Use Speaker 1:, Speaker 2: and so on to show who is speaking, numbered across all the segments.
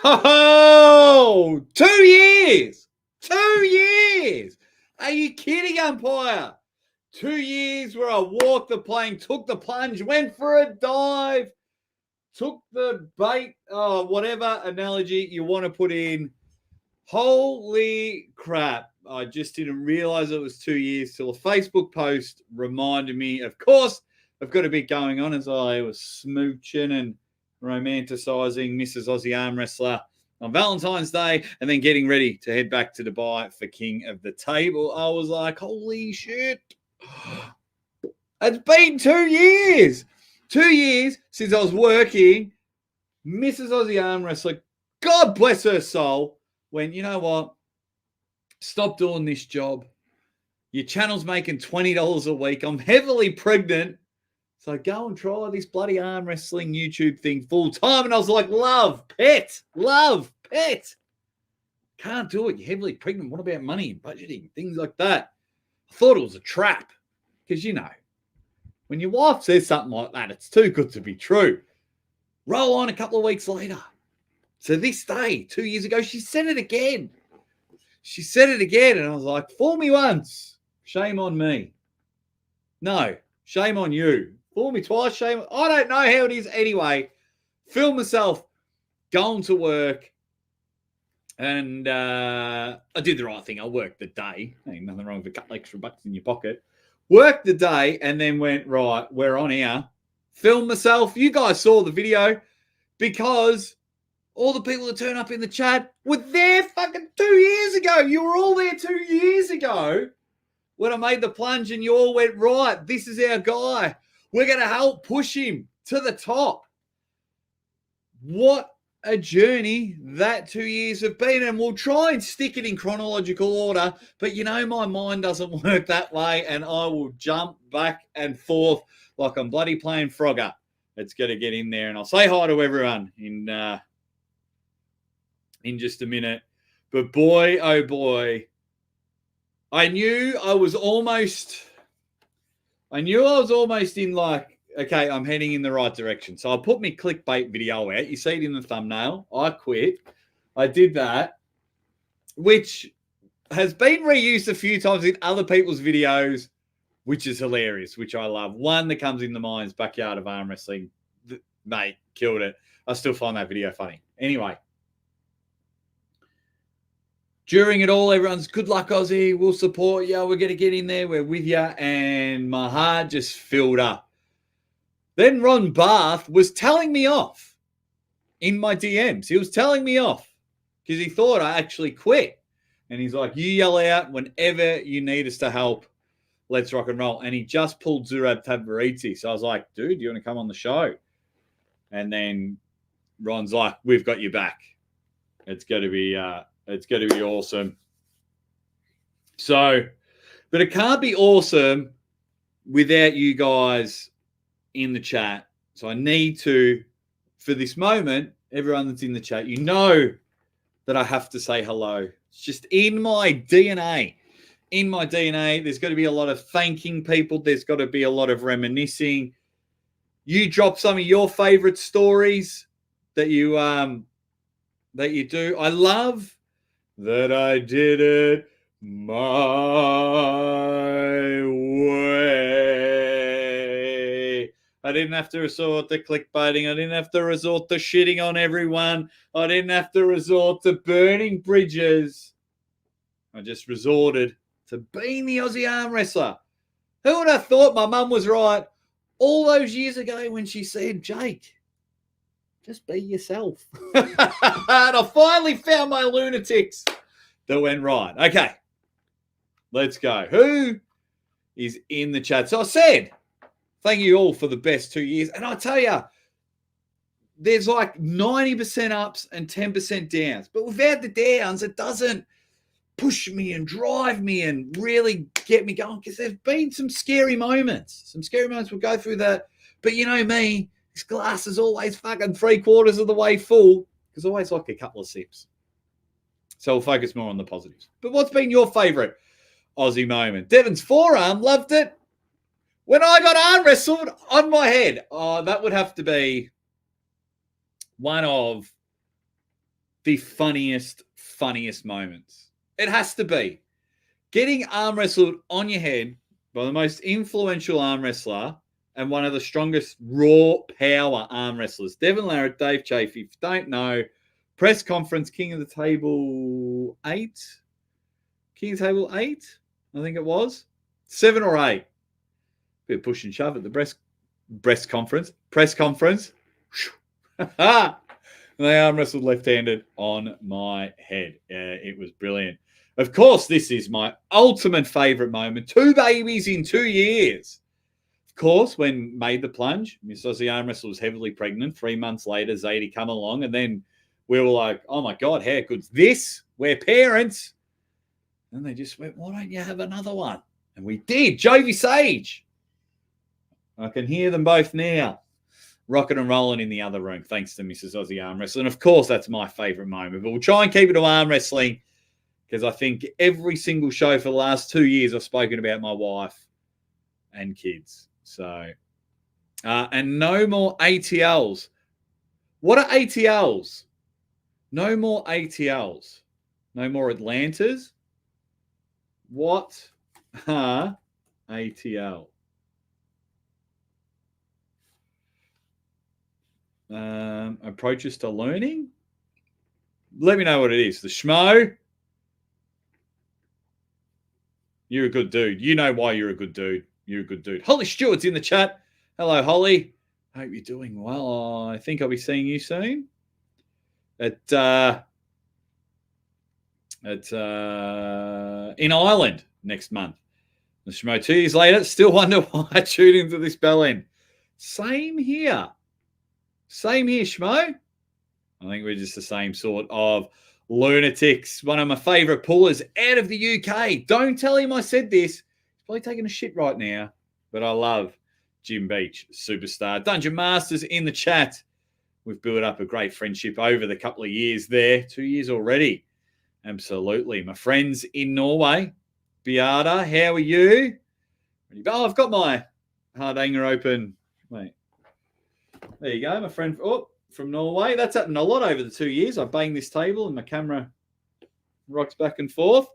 Speaker 1: Oh, 2 years. 2 years. Are you kidding, umpire? 2 years where I walked the plank, took the plunge, went for a dive, took the bait, whatever analogy you want to put in. Holy crap. I just didn't realize it was 2 years till a Facebook post reminded me, of course, I've got a bit going on as I was smooching and romanticizing Mrs. Aussie Armwrestler on Valentine's Day and then getting ready to head back to Dubai for King of the Table. I was like, holy shit. It's been 2 years. 2 years since I was working. Mrs. Aussie Armwrestler, God bless her soul, went, you know what? Stop doing this job. Your channel's making $20 a week. I'm heavily pregnant. So go and try this bloody arm wrestling YouTube thing full time. And I was like, love, pet. Can't do it. You're heavily pregnant. What about money and budgeting? Things like that. I thought it was a trap. Because, you know, when your wife says something like that, it's too good to be true. Roll on a couple of weeks later. So this day, 2 years ago, she said it again. And I was like, fool me once. Shame on me. No, shame on you. Fool me twice, shame. I don't know how it is anyway. Film myself going to work. And I did the right thing. I worked the day. Ain't nothing wrong with a couple extra bucks in your pocket. Worked the day and then went, right, we're on here. Film myself. You guys saw the video because all the people that turn up in the chat were there fucking 2 years ago. You were all there 2 years ago when I made the plunge and you all went, right, this is our guy. We're going to help push him to the top. What a journey that 2 years have been. And we'll try and stick it in chronological order. But, you know, my mind doesn't work that way. And I will jump back and forth like I'm bloody playing Frogger. It's going to get in there. And I'll say hi to everyone in just a minute. But boy, oh boy, I knew I was almost in like, okay, I'm heading in the right direction. So I put my clickbait video out. You see it in the thumbnail. I quit. I did that, which has been reused a few times in other people's videos, which is hilarious, which I love. One that comes in the mind's backyard of arm wrestling. Mate, killed it. I still find that video funny. Anyway. During it all, everyone's good luck, Aussie. We'll support you. We're going to get in there. We're with you. And my heart just filled up. Then Ron Barth was telling me off in my DMs. He was telling me off because he thought I actually quit. And he's like, you yell out whenever you need us to help. Let's rock and roll. And he just pulled Zurab Tabariti. So I was like, dude, you want to come on the show? And then Ron's like, we've got you back. It's going to be awesome. So, but it can't be awesome without you guys in the chat. So I need to, for this moment, everyone that's in the chat, you know that I have to say hello. It's just in my DNA. In my DNA, there's got to be a lot of thanking people. There's got to be a lot of reminiscing. You drop some of your favorite stories that you do. I love that I did it my way. I didn't have to resort to clickbaiting. I didn't have to resort to shitting on everyone. I didn't have to resort to burning bridges. I just resorted to being the Aussie arm wrestler. Who would have thought my mum was right all those years ago when she said, Jake, just be yourself. And I finally found my lunatics that went right. Okay, let's go. Who is in the chat? So I said, thank you all for the best 2 years. And I tell you, there's like 90% ups and 10% downs. But without the downs, it doesn't push me and drive me and really get me going because there's been some scary moments. Some scary moments. We'll go through that. But you know me, this glass is always fucking 3/4 of the way full because I always like a couple of sips. So we'll focus more on the positives. But what's been your favourite Aussie moment? Devon's forearm, loved it. When I got arm wrestled on my head, that would have to be one of the funniest moments. It has to be. Getting arm wrestled on your head by the most influential arm wrestler and one of the strongest raw power arm wrestlers. Devin Larratt, Dave Chafee. If you don't know, press conference, King of the Table 8. King of the Table 8, I think it was. 7 or 8. Bit of push and shove at the press conference. They arm wrestled left-handed on my head. It was brilliant. Of course, this is my ultimate favorite moment. 2 babies in 2 years. Of course, when made the plunge, Miss Aussie Armwrestler was heavily pregnant. 3 months later, Zadie come along, and then we were like, oh my God, how good's this? We're parents. And they just went, why don't you have another one? And we did. Jovi Sage. I can hear them both now. Rocking and rolling in the other room, thanks to Mrs. Aussie Armwrestler. And of course, that's my favorite moment. But we'll try and keep it to arm wrestling because I think every single show for the last 2 years I've spoken about my wife and kids. So, and no more ATLs. What are ATLs? No more ATLs. No more Atlantas. What are ATL? Approaches to learning. Let me know what it is. The schmo. You're a good dude. You know why you're a good dude. You're a good dude. Holly Stewart's in the chat. Hello, Holly. Hope you're doing well. I think I'll be seeing you soon at in Ireland next month. The schmo 2 years later. Still wonder why I tuned into this bell end. Same here. Same here, schmo. I think we're just the same sort of lunatics. One of my favourite pullers out of the UK. Don't tell him I said this. He's probably taking a shit right now. But I love Jim Beach, superstar. Dungeon Masters in the chat. We've built up a great friendship over the couple of years there. 2 years already. Absolutely. My friends in Norway. Beata, how are you? Oh, I've got my Hardanger open. Wait. There you go, my friend from Norway. That's happened a lot over the 2 years. I bang this table and my camera rocks back and forth.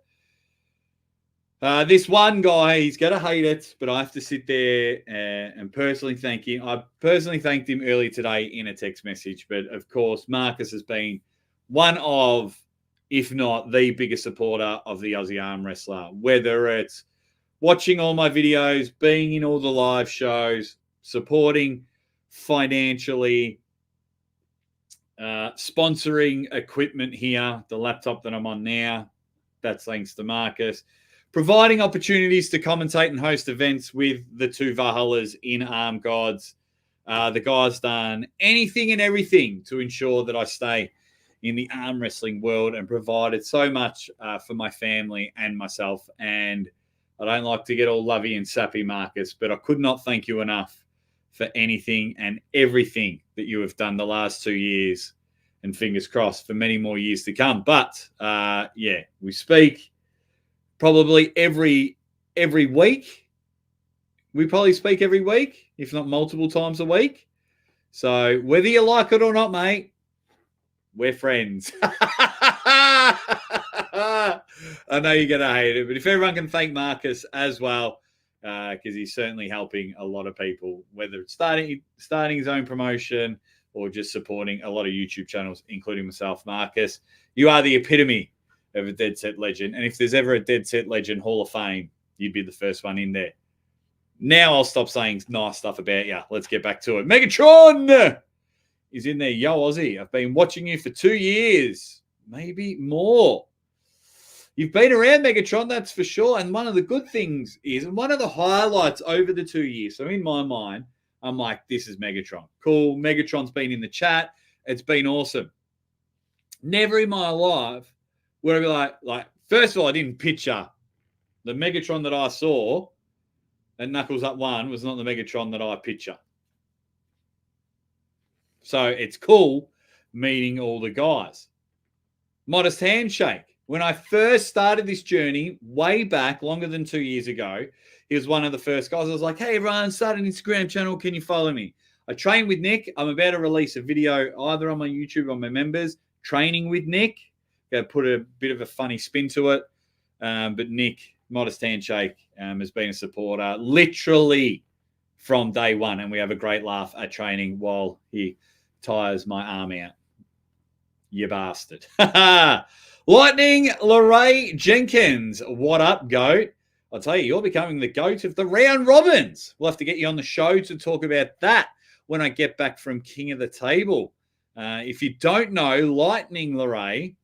Speaker 1: This one guy, he's going to hate it, but I have to sit there and personally thank him. I personally thanked him earlier today in a text message, but of course, Marcus has been one of, if not the biggest supporter of the Aussie Arm Wrestler, whether it's watching all my videos, being in all the live shows, supporting financially, sponsoring equipment here, the laptop that I'm on now, that's thanks to Marcus, providing opportunities to commentate and host events with the 2 Valhallas in Arm Gods. The guy's done anything and everything to ensure that I stay in the arm wrestling world and provided so much for my family and myself. And I don't like to get all lovey and sappy, Marcus, but I could not thank you enough for anything and everything that you have done the last 2 years, and fingers crossed for many more years to come. But yeah, we speak probably every week. We probably speak every week, if not multiple times a week. So whether you like it or not, mate, we're friends. I know you're going to hate it, but if everyone can thank Marcus as well, because he's certainly helping a lot of people, whether it's starting his own promotion or just supporting a lot of YouTube channels, including myself. Marcus, you are the epitome of a Dead Set legend. And if there's ever a Dead Set legend Hall of Fame, you'd be the first one in there. Now I'll stop saying nice stuff about you. Let's get back to it. Megatron is in there. Yo, Aussie, I've been watching you for 2 years, maybe more. You've been around, Megatron, that's for sure. And one of the good things is, and one of the highlights over the 2 years, so in my mind, I'm like, this is Megatron. Cool. Megatron's been in the chat. It's been awesome. Never in my life would I be like, first of all, I didn't picture the Megatron that I saw at Knuckles Up 1 was not the Megatron that I picture. So it's cool meeting all the guys. Modest handshake. When I first started this journey way back, longer than 2 years ago, he was one of the first guys. I was like, hey, everyone, start an Instagram channel. Can you follow me? I trained with Nick. I'm about to release a video either on my YouTube or my members. training with Nick. Got to put a bit of a funny spin to it. But Nick, modest handshake, has been a supporter literally from day one. And we have a great laugh at training while he tires my arm out. You bastard. Lightning Lorraine Jenkins. What up, GOAT? I'll tell you, you're becoming the GOAT of the round robins. We'll have to get you on the show to talk about that when I get back from King of the Table. If you don't know, Lightning Lorraine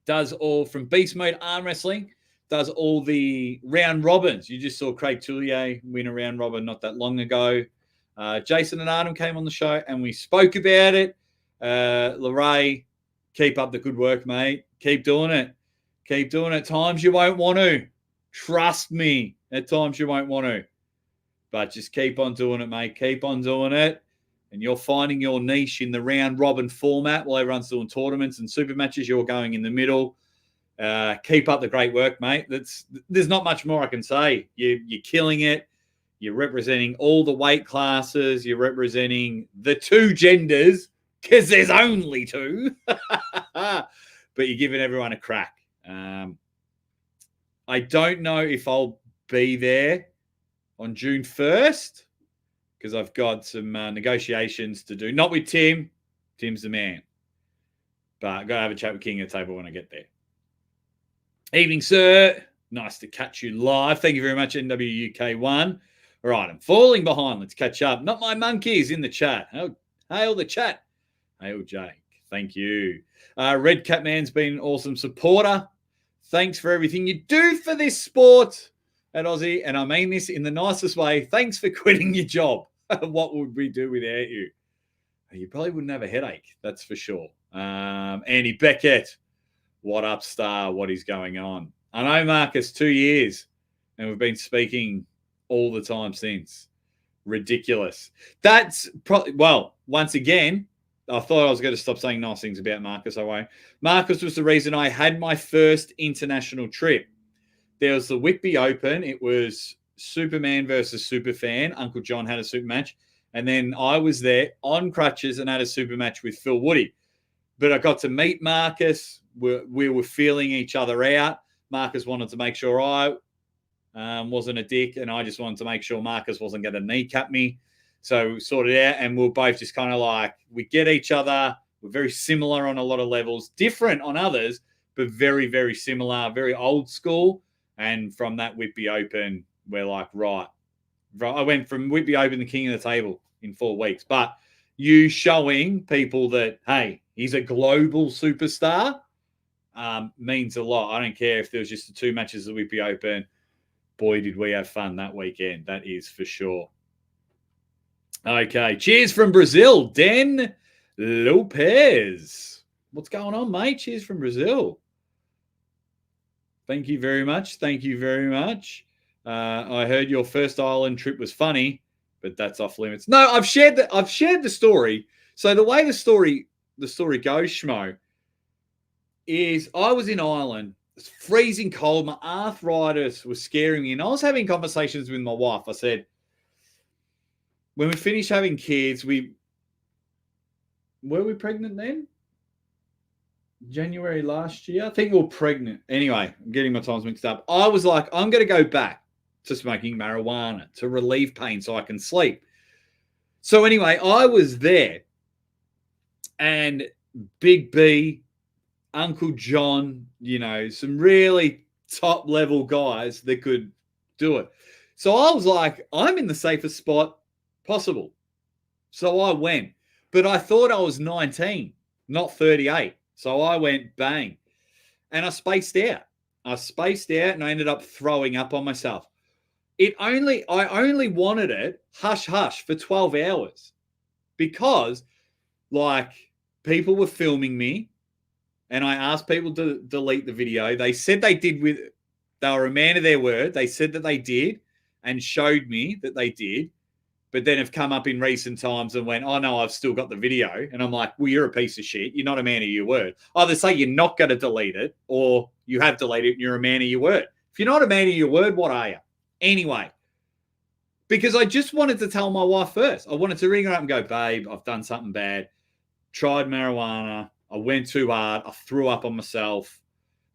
Speaker 1: does all from Beast Mode Arm Wrestling, does all the round robins. You just saw Craig Tullier win a round robin not that long ago. Jason and Adam came on the show and we spoke about it. Lorraine, keep up the good work, mate. Keep doing it. Keep doing it. Times you won't want to. Trust me. At times you won't want to. But just keep on doing it, mate. Keep on doing it. And you're finding your niche in the round robin format while everyone's doing tournaments and super matches. You're going in the middle. Keep up the great work, mate. There's not much more I can say. You're killing it. You're representing all the weight classes. You're representing the two genders because there's only two. But you're giving everyone a crack. I don't know if I'll be there on June 1st because I've got some negotiations to do. Not with Tim. Tim's the man. But I've got to have a chat with King of the Table when I get there. Evening, sir. Nice to catch you live. Thank you very much, NWUK1. All right, I'm falling behind. Let's catch up. Not my monkeys in the chat. Oh, hail the chat. Hail Jake. Thank you. Red Cat Man's been an awesome supporter. Thanks for everything you do for this sport at Aussie. And I mean this in the nicest way. Thanks for quitting your job. What would we do without you? You probably wouldn't have a headache. That's for sure. Andy Beckett. What up, star? What is going on? I know, Marcus, 2 years. And we've been speaking all the time since. Ridiculous. That's probably, well, once again, I thought I was going to stop saying nice things about Marcus. I won't. Marcus was the reason I had my first international trip. There was the Whitby Open. It was Superman versus Superfan. Uncle John had a super match. And then I was there on crutches and had a super match with Phil Woody. But I got to meet Marcus. We were feeling each other out. Marcus wanted to make sure I wasn't a dick, and I just wanted to make sure Marcus wasn't going to kneecap me. So we sorted it out, and we were both just kind of like, we get each other. We're very similar on a lot of levels, different on others, but very, very similar, very old school. And from that Whitby Open, we're like, right. I went from Whitby Open to King of the Table in 4 weeks. But you showing people that, hey, he's a global superstar means a lot. I don't care if there was just the 2 matches at Whitby Open. Boy, did we have fun that weekend. That is for sure. Okay. Cheers from Brazil. Den Lopez. What's going on, mate? Cheers from Brazil. Thank you very much. Thank you very much. I heard your first island trip was funny, but that's off limits. No, I've shared the story. So the way the story goes, Schmo, is I was in Ireland. It's freezing cold. My arthritis was scaring me. And I was having conversations with my wife. I said, when we finished having kids, were we pregnant then? January last year? I think we were pregnant. Anyway, I'm getting my times mixed up. I was like, I'm going to go back to smoking marijuana to relieve pain so I can sleep. So anyway, I was there. And Big B, Uncle John, some really top level guys that could do it. So I was like, I'm in the safest spot possible. So I went, but I thought I was 19, not 38. So I went bang and I spaced out. And I ended up throwing up on myself. I only wanted it hush hush for 12 hours because people were filming me. And I asked people to delete the video. They said they were a man of their word. They said that they did and showed me that they did, but then have come up in recent times and went, oh, no, I've still got the video. And I'm like, well, you're a piece of shit. You're not a man of your word. Either say you're not going to delete it or you have deleted it and you're a man of your word. If you're not a man of your word, what are you? Anyway, because I just wanted to tell my wife first. I wanted to ring her up and go, babe, I've done something bad. Tried marijuana. I went too hard. I threw up on myself.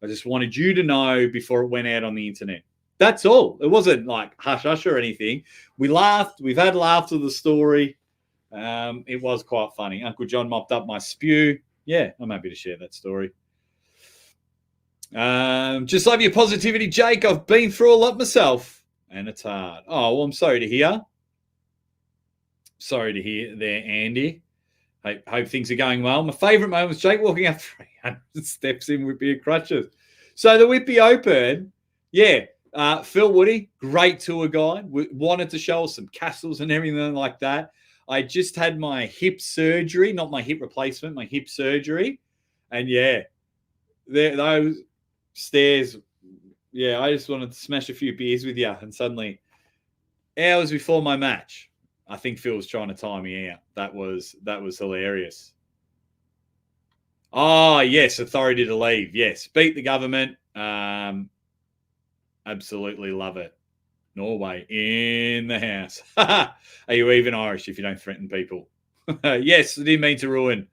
Speaker 1: I just wanted you to know before it went out on the internet. That's all. It wasn't like hush hush or anything. We laughed. We've had laughs with the story. It was quite funny. Uncle John mopped up my spew. Yeah, I'm happy to share that story. Just love your positivity, Jake. I've been through a lot myself, and it's hard. Oh, well, I'm sorry to hear. Sorry to hear there, Andy. Hope things are going well. My favourite moment was Jake walking up 300 steps in Whitby crutches. So the Whitby Open, yeah, Phil Woody, great tour guide. Wanted to show us some castles and everything like that. I just had my hip surgery, not my hip replacement, my hip surgery. And yeah, those stairs, yeah, I just wanted to smash a few beers with you. And suddenly, hours before my match, I think Phil was trying to time me out. That was hilarious. Oh, yes, authority to leave. Yes, beat the government. Absolutely love it. Norway in the house. Are you even Irish if you don't threaten people? Yes, I didn't mean to ruin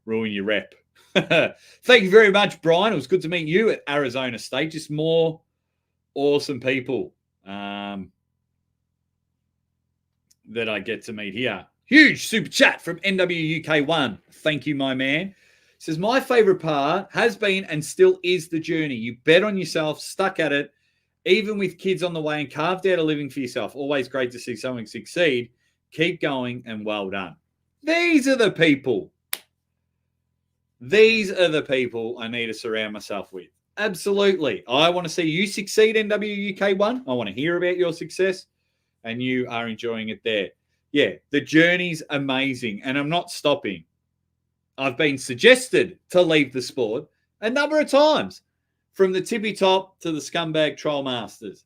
Speaker 1: your rep. Thank you very much, Brian. It was good to meet you at Arizona State. Just more awesome people that I get to meet here. Huge super chat from NWUK1. Thank you, my man. It says, my favorite part has been and still is the journey. You bet on yourself, stuck at it, even with kids on the way, and carved out a living for yourself. Always great to see someone succeed. Keep going and well done. These are the people. These are the people I need to surround myself with. Absolutely. I want to see you succeed, NWUK1. I want to hear about your success, and you are enjoying it there. Yeah, the journey's amazing, and I'm not stopping. I've been suggested to leave the sport a number of times, from the tippy top to the scumbag troll masters.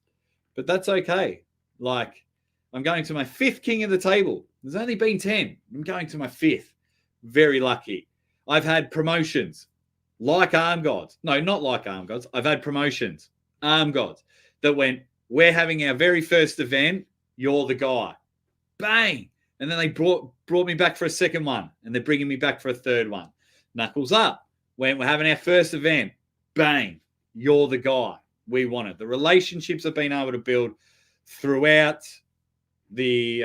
Speaker 1: But that's okay. Like, I'm going to my 5th king of the table. There's only been 10. I'm going to my 5th. Very lucky. I've had promotions like Arm Gods. No, not like Arm Gods. I've had promotions, Arm Gods, that went, we're having our very first event. You're the guy. Bang. And then they brought me back for a second one, and they're bringing me back for a third one. Knuckles up. When we're having our first event, bang. You're the guy. We want it. The relationships I've been able to build throughout the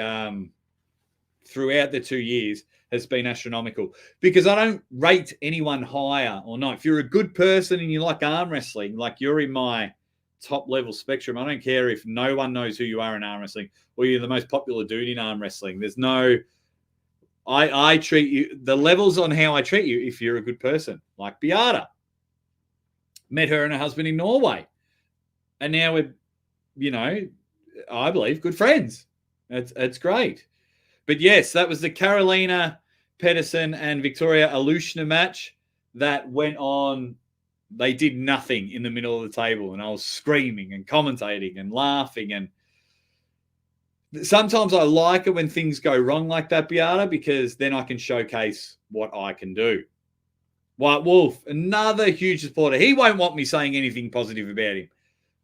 Speaker 1: 2 years has been astronomical, because I don't rate anyone higher or not. If you're a good person and you like arm wrestling, like you're in my top level spectrum, I don't care if no one knows who you are in arm wrestling or you're the most popular dude in arm wrestling. There's no, I treat you, the levels on how I treat you if you're a good person. Like Beata. Met her and her husband in Norway. And now we're, I believe, good friends. It's great. But yes, that was the Carolina Pedersen and Victoria Alushna match that went on. They did nothing in the middle of the table, and I was screaming and commentating and laughing. And sometimes I like it when things go wrong like that, Beata, because then I can showcase what I can do. White Wolf, another huge supporter. He won't want me saying anything positive about him,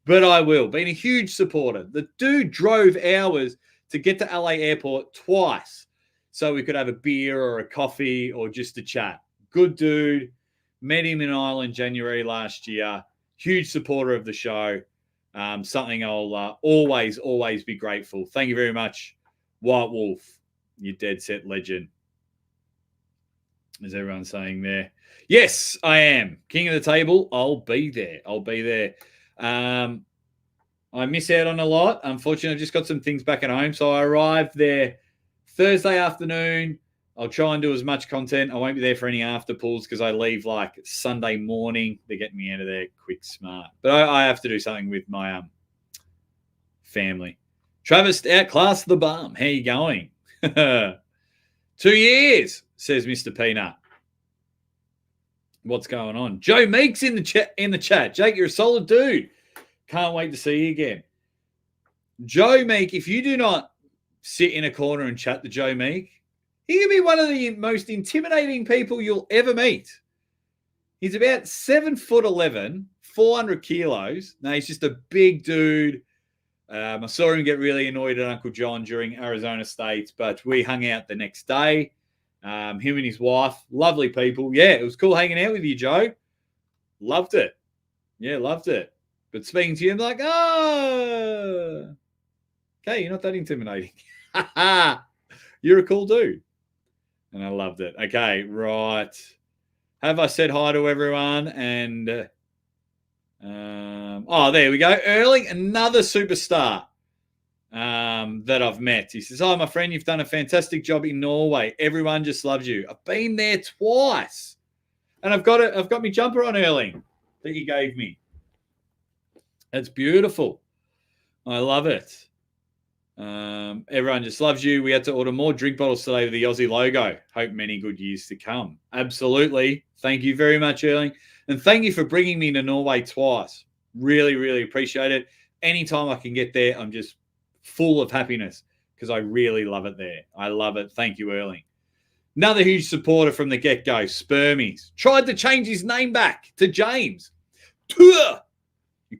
Speaker 1: but I will. Been a huge supporter. The dude drove hours to get to LA airport twice so we could have a beer or a coffee or just a chat. Good dude. Met him in Ireland January last year. Huge supporter of the show. Something I'll always be grateful. Thank you very much, White Wolf. You dead set legend. Is everyone saying there? Yes, I am. King of the table. I'll be there. I miss out on a lot. Unfortunately, I just got some things back at home. So I arrived there Thursday afternoon. I'll try and do as much content. I won't be there for any after pulls because I leave like Sunday morning. They're getting me out of there quick, smart. But I have to do something with my family. Travis outclassed the bum. How you going? 2 years, says Mr. Peanut. What's going on? Joe Meeks in the chat. Jake, you're a solid dude. Can't wait to see you again. Joe Meek, if you do not sit in a corner and chat to Joe Meek, he can be one of the most intimidating people you'll ever meet. He's about 7'11", 400 kilos. No, he's just a big dude. I saw him get really annoyed at Uncle John during Arizona State, but we hung out the next day. Him and his wife, lovely people. Yeah, it was cool hanging out with you, Joe. Loved it. Yeah, loved it. But speaking to you, I'm like, oh, okay, you're not that intimidating. You're a cool dude. And I loved it. Okay, right. Have I said hi to everyone? And, there we go. Erling, another superstar that I've met. He says, hi, my friend, you've done a fantastic job in Norway. Everyone just loves you. I've been there twice. And I've got my jumper on, Erling, that you gave me. It's beautiful. I love it. Everyone just loves you. We had to order more drink bottles today with the Aussie logo. Hope many good years to come. Absolutely. Thank you very much, Erling. And thank you for bringing me to Norway twice. Really, really appreciate it. Anytime I can get there, I'm just full of happiness because I really love it there. I love it. Thank you, Erling. Another huge supporter from the get-go, Spermies. Tried to change his name back to James. You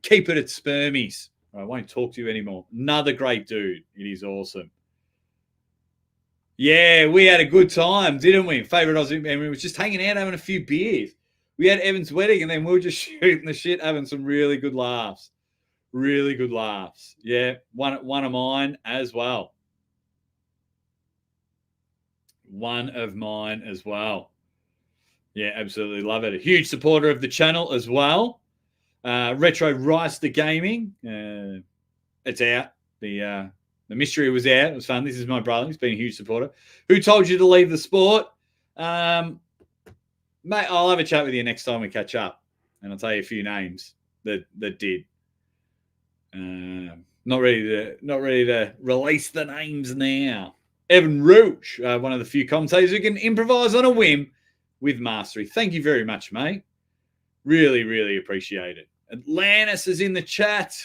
Speaker 1: keep it at Spermies. I won't talk to you anymore. Another great dude. It is awesome. Yeah, we had a good time, didn't we? Favorite Aussie, and we were just hanging out, having a few beers. We had Evan's wedding, and then we were just shooting the shit, having some really good laughs. Really good laughs. Yeah, one of mine as well. One of mine as well. Yeah, absolutely love it. A huge supporter of the channel as well. Retro Rice the Gaming. It's out. The mystery was out. It was fun. This is my brother. He's been a huge supporter. Who told you to leave the sport? Mate, I'll have a chat with you next time we catch up, and I'll tell you a few names that did. Not ready to release the names now. Evan Roach, one of the few commentators who can improvise on a whim with mastery. Thank you very much, mate. Really, really appreciate it. Atlantis is in the chat.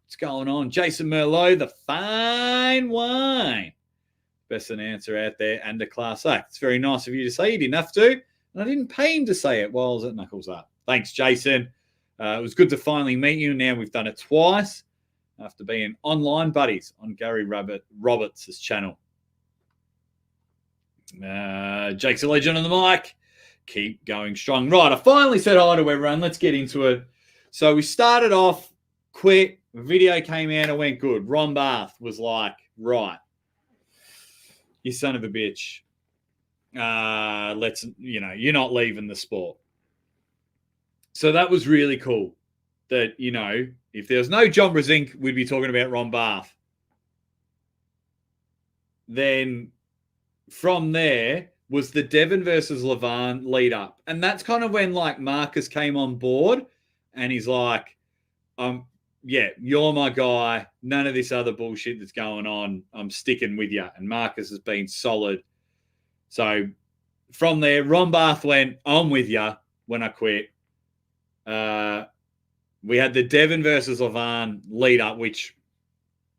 Speaker 1: What's going on? Jason Merlot, the fine wine. Best announcer out there and a class act. It's very nice of you to say. You didn't have to. And I didn't pay him to say it while I was at Knuckles Up. Thanks, Jason. It was good to finally meet you. Now we've done it twice after being online buddies on Gary Roberts' channel. Jake's a legend on the mic. Keep going strong. Right, I finally said hi to everyone. Let's get into it. So we started off, quit, video came out, and went good. Ron Barth was like, right, you son of a bitch. You're not leaving the sport. So that was really cool. That, if there was no John Brasink, we'd be talking about Ron Barth. Then from there was the Devon versus Levan lead up. And that's kind of when Marcus came on board and he's like, you're my guy. None of this other bullshit that's going on. I'm sticking with you. And Marcus has been solid. So from there, Ron Barth went, I'm with you when I quit. We had the Devon versus Levan lead up, which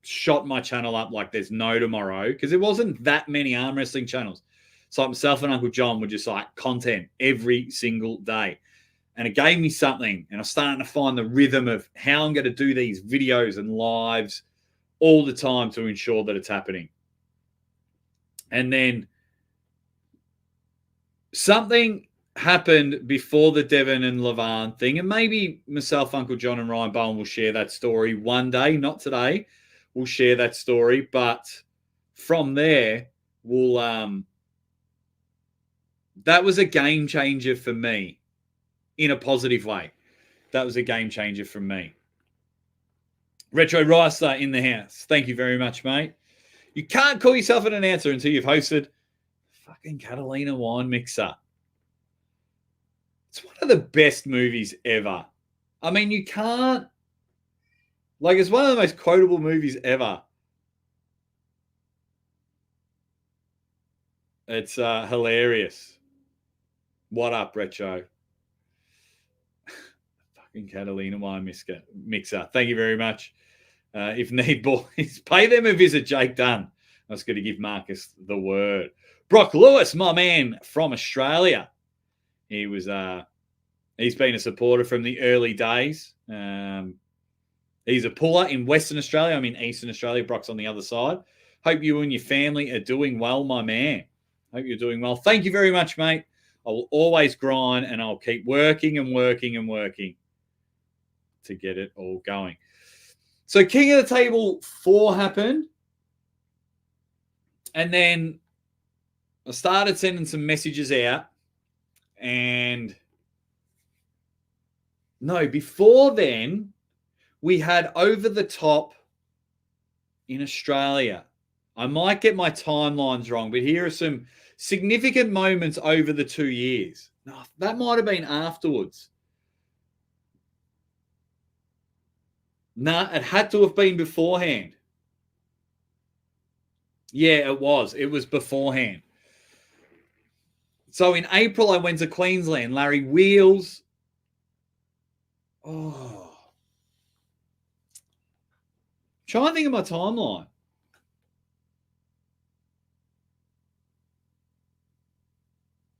Speaker 1: shot my channel up like there's no tomorrow because there wasn't that many arm wrestling channels. So myself and Uncle John were just content every single day. And it gave me something. And I'm starting to find the rhythm of how I'm going to do these videos and lives all the time to ensure that it's happening. And then something happened before the Devon and Levan thing. And maybe myself, Uncle John, and Ryan Bowen will share that story one day, not today. We'll share that story. But from there, that was a game changer for me in a positive way. That was a game changer for me. Retro Ricer in the house. Thank you very much, mate. You can't call yourself an announcer until you've hosted fucking Catalina Wine Mixer. It's one of the best movies ever. I mean, you can't. It's one of the most quotable movies ever. It's hilarious. What up, Retro? Fucking Catalina Wine Mixer. Thank you very much. If need, boys, pay them a visit, Jake Dunn. I was going to give Marcus the word. Brock Lewis, my man from Australia. He was. He's been a supporter from the early days. He's a puller in Western Australia. I'm in Eastern Australia. Brock's on the other side. Hope you and your family are doing well, my man. Hope you're doing well. Thank you very much, mate. I will always grind and I'll keep working and working and working to get it all going. So King of the Table 4 happened. And then I started sending some messages out. And no, before then, we had Over the Top in Australia. I might get my timelines wrong, but here are some significant moments over the 2 years. No, that might have been afterwards. Nah, it had to have been beforehand. Yeah, it was. It was beforehand. So in April, I went to Queensland. Larry Wheels. Oh. Trying to think of my timeline.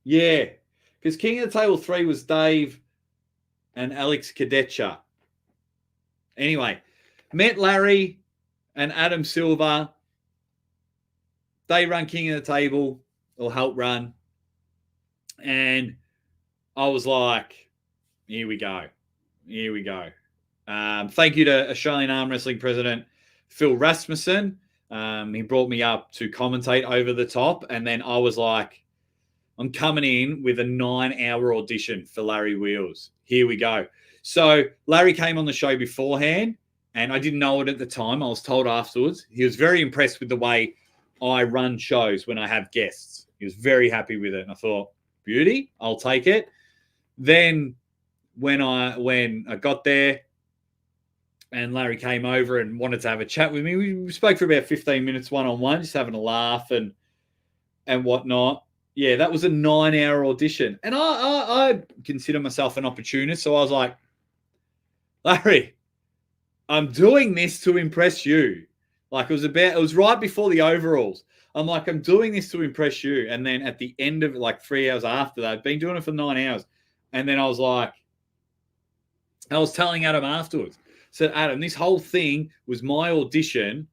Speaker 1: Yeah, because King of the Table 3 was Dave and Alex Kadetcha. Anyway, met Larry and Adam Silver. They run King of the Table, or help run. And I was like, here we go. Here we go. Thank you to Australian Arm Wrestling President Phil Rasmussen. He brought me up to commentate Over the Top. And then I was like, I'm coming in with a 9-hour audition for Larry Wheels. Here we go. So Larry came on the show beforehand, and I didn't know it at the time. I was told afterwards. He was very impressed with the way I run shows when I have guests. He was very happy with it. And I thought, beauty, I'll take it. Then when I got there and Larry came over and wanted to have a chat with me, we spoke for about 15 minutes one-on-one, just having a laugh and whatnot. Yeah, that was a 9-hour audition. And I consider myself an opportunist. So I was like, Larry, I'm doing this to impress you. Like it was right before the overalls. I'm like, I'm doing this to impress you. And then at the end of it, like 3 hours after that, I'd been doing it for 9 hours. And then I was telling Adam afterwards, said, Adam, this whole thing was my audition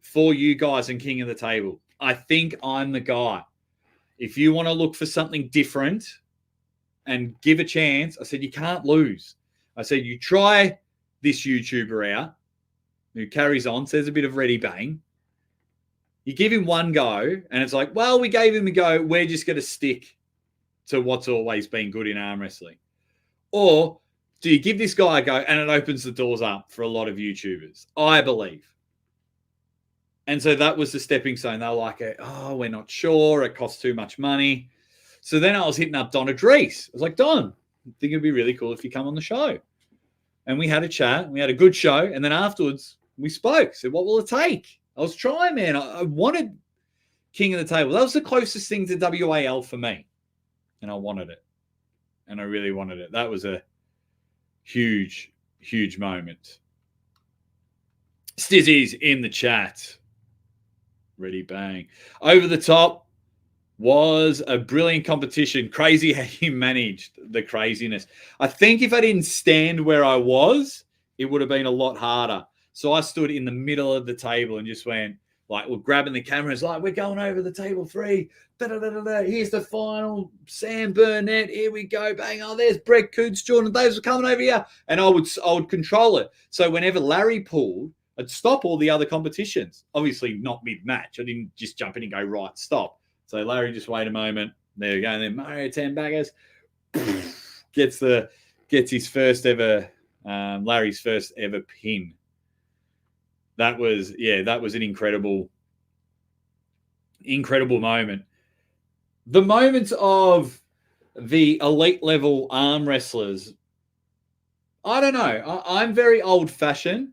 Speaker 1: for you guys in King of the Table. I think I'm the guy. If you want to look for something different and give a chance, I said, you can't lose. I said, you try this YouTuber out who carries on, says a bit of ready bang. You give him one go, and it's like, well, we gave him a go. We're just going to stick to what's always been good in arm wrestling. Or do you give this guy a go, and it opens the doors up for a lot of YouTubers? I believe. And so that was the stepping stone. They were like, oh, we're not sure. It costs too much money. So then I was hitting up Don Adrice. I was like, Don, I think it'd be really cool if you come on the show. And we had a chat. We had a good show. And then afterwards, we spoke. Said, what will it take? I was trying, man. I wanted King of the Table. That was the closest thing to WAL for me. And I wanted it. And I really wanted it. That was a huge, huge moment. Stizzy's in the chat. Ready, bang. Over the Top was a brilliant competition. Crazy how you managed the craziness. I think if I didn't stand where I was, it would have been a lot harder. So I stood in the middle of the table and just went, like, we're grabbing the cameras, like, we're going over the table 3. Da-da-da-da-da. Here's the final. Sam Burnett. Here we go. Bang. Oh, there's Brett Coots. Jordan Davis are coming over here. And I would control it. So whenever Larry pulled, I'd stop all the other competitions. Obviously not mid-match. I didn't just jump in and go, right, stop. So Larry, just wait a moment. There we go. And then Mario 10 baggers gets his first ever, Larry's first ever pin. That was an incredible moment. The moments of the elite level arm wrestlers, I don't know. I'm very old fashioned.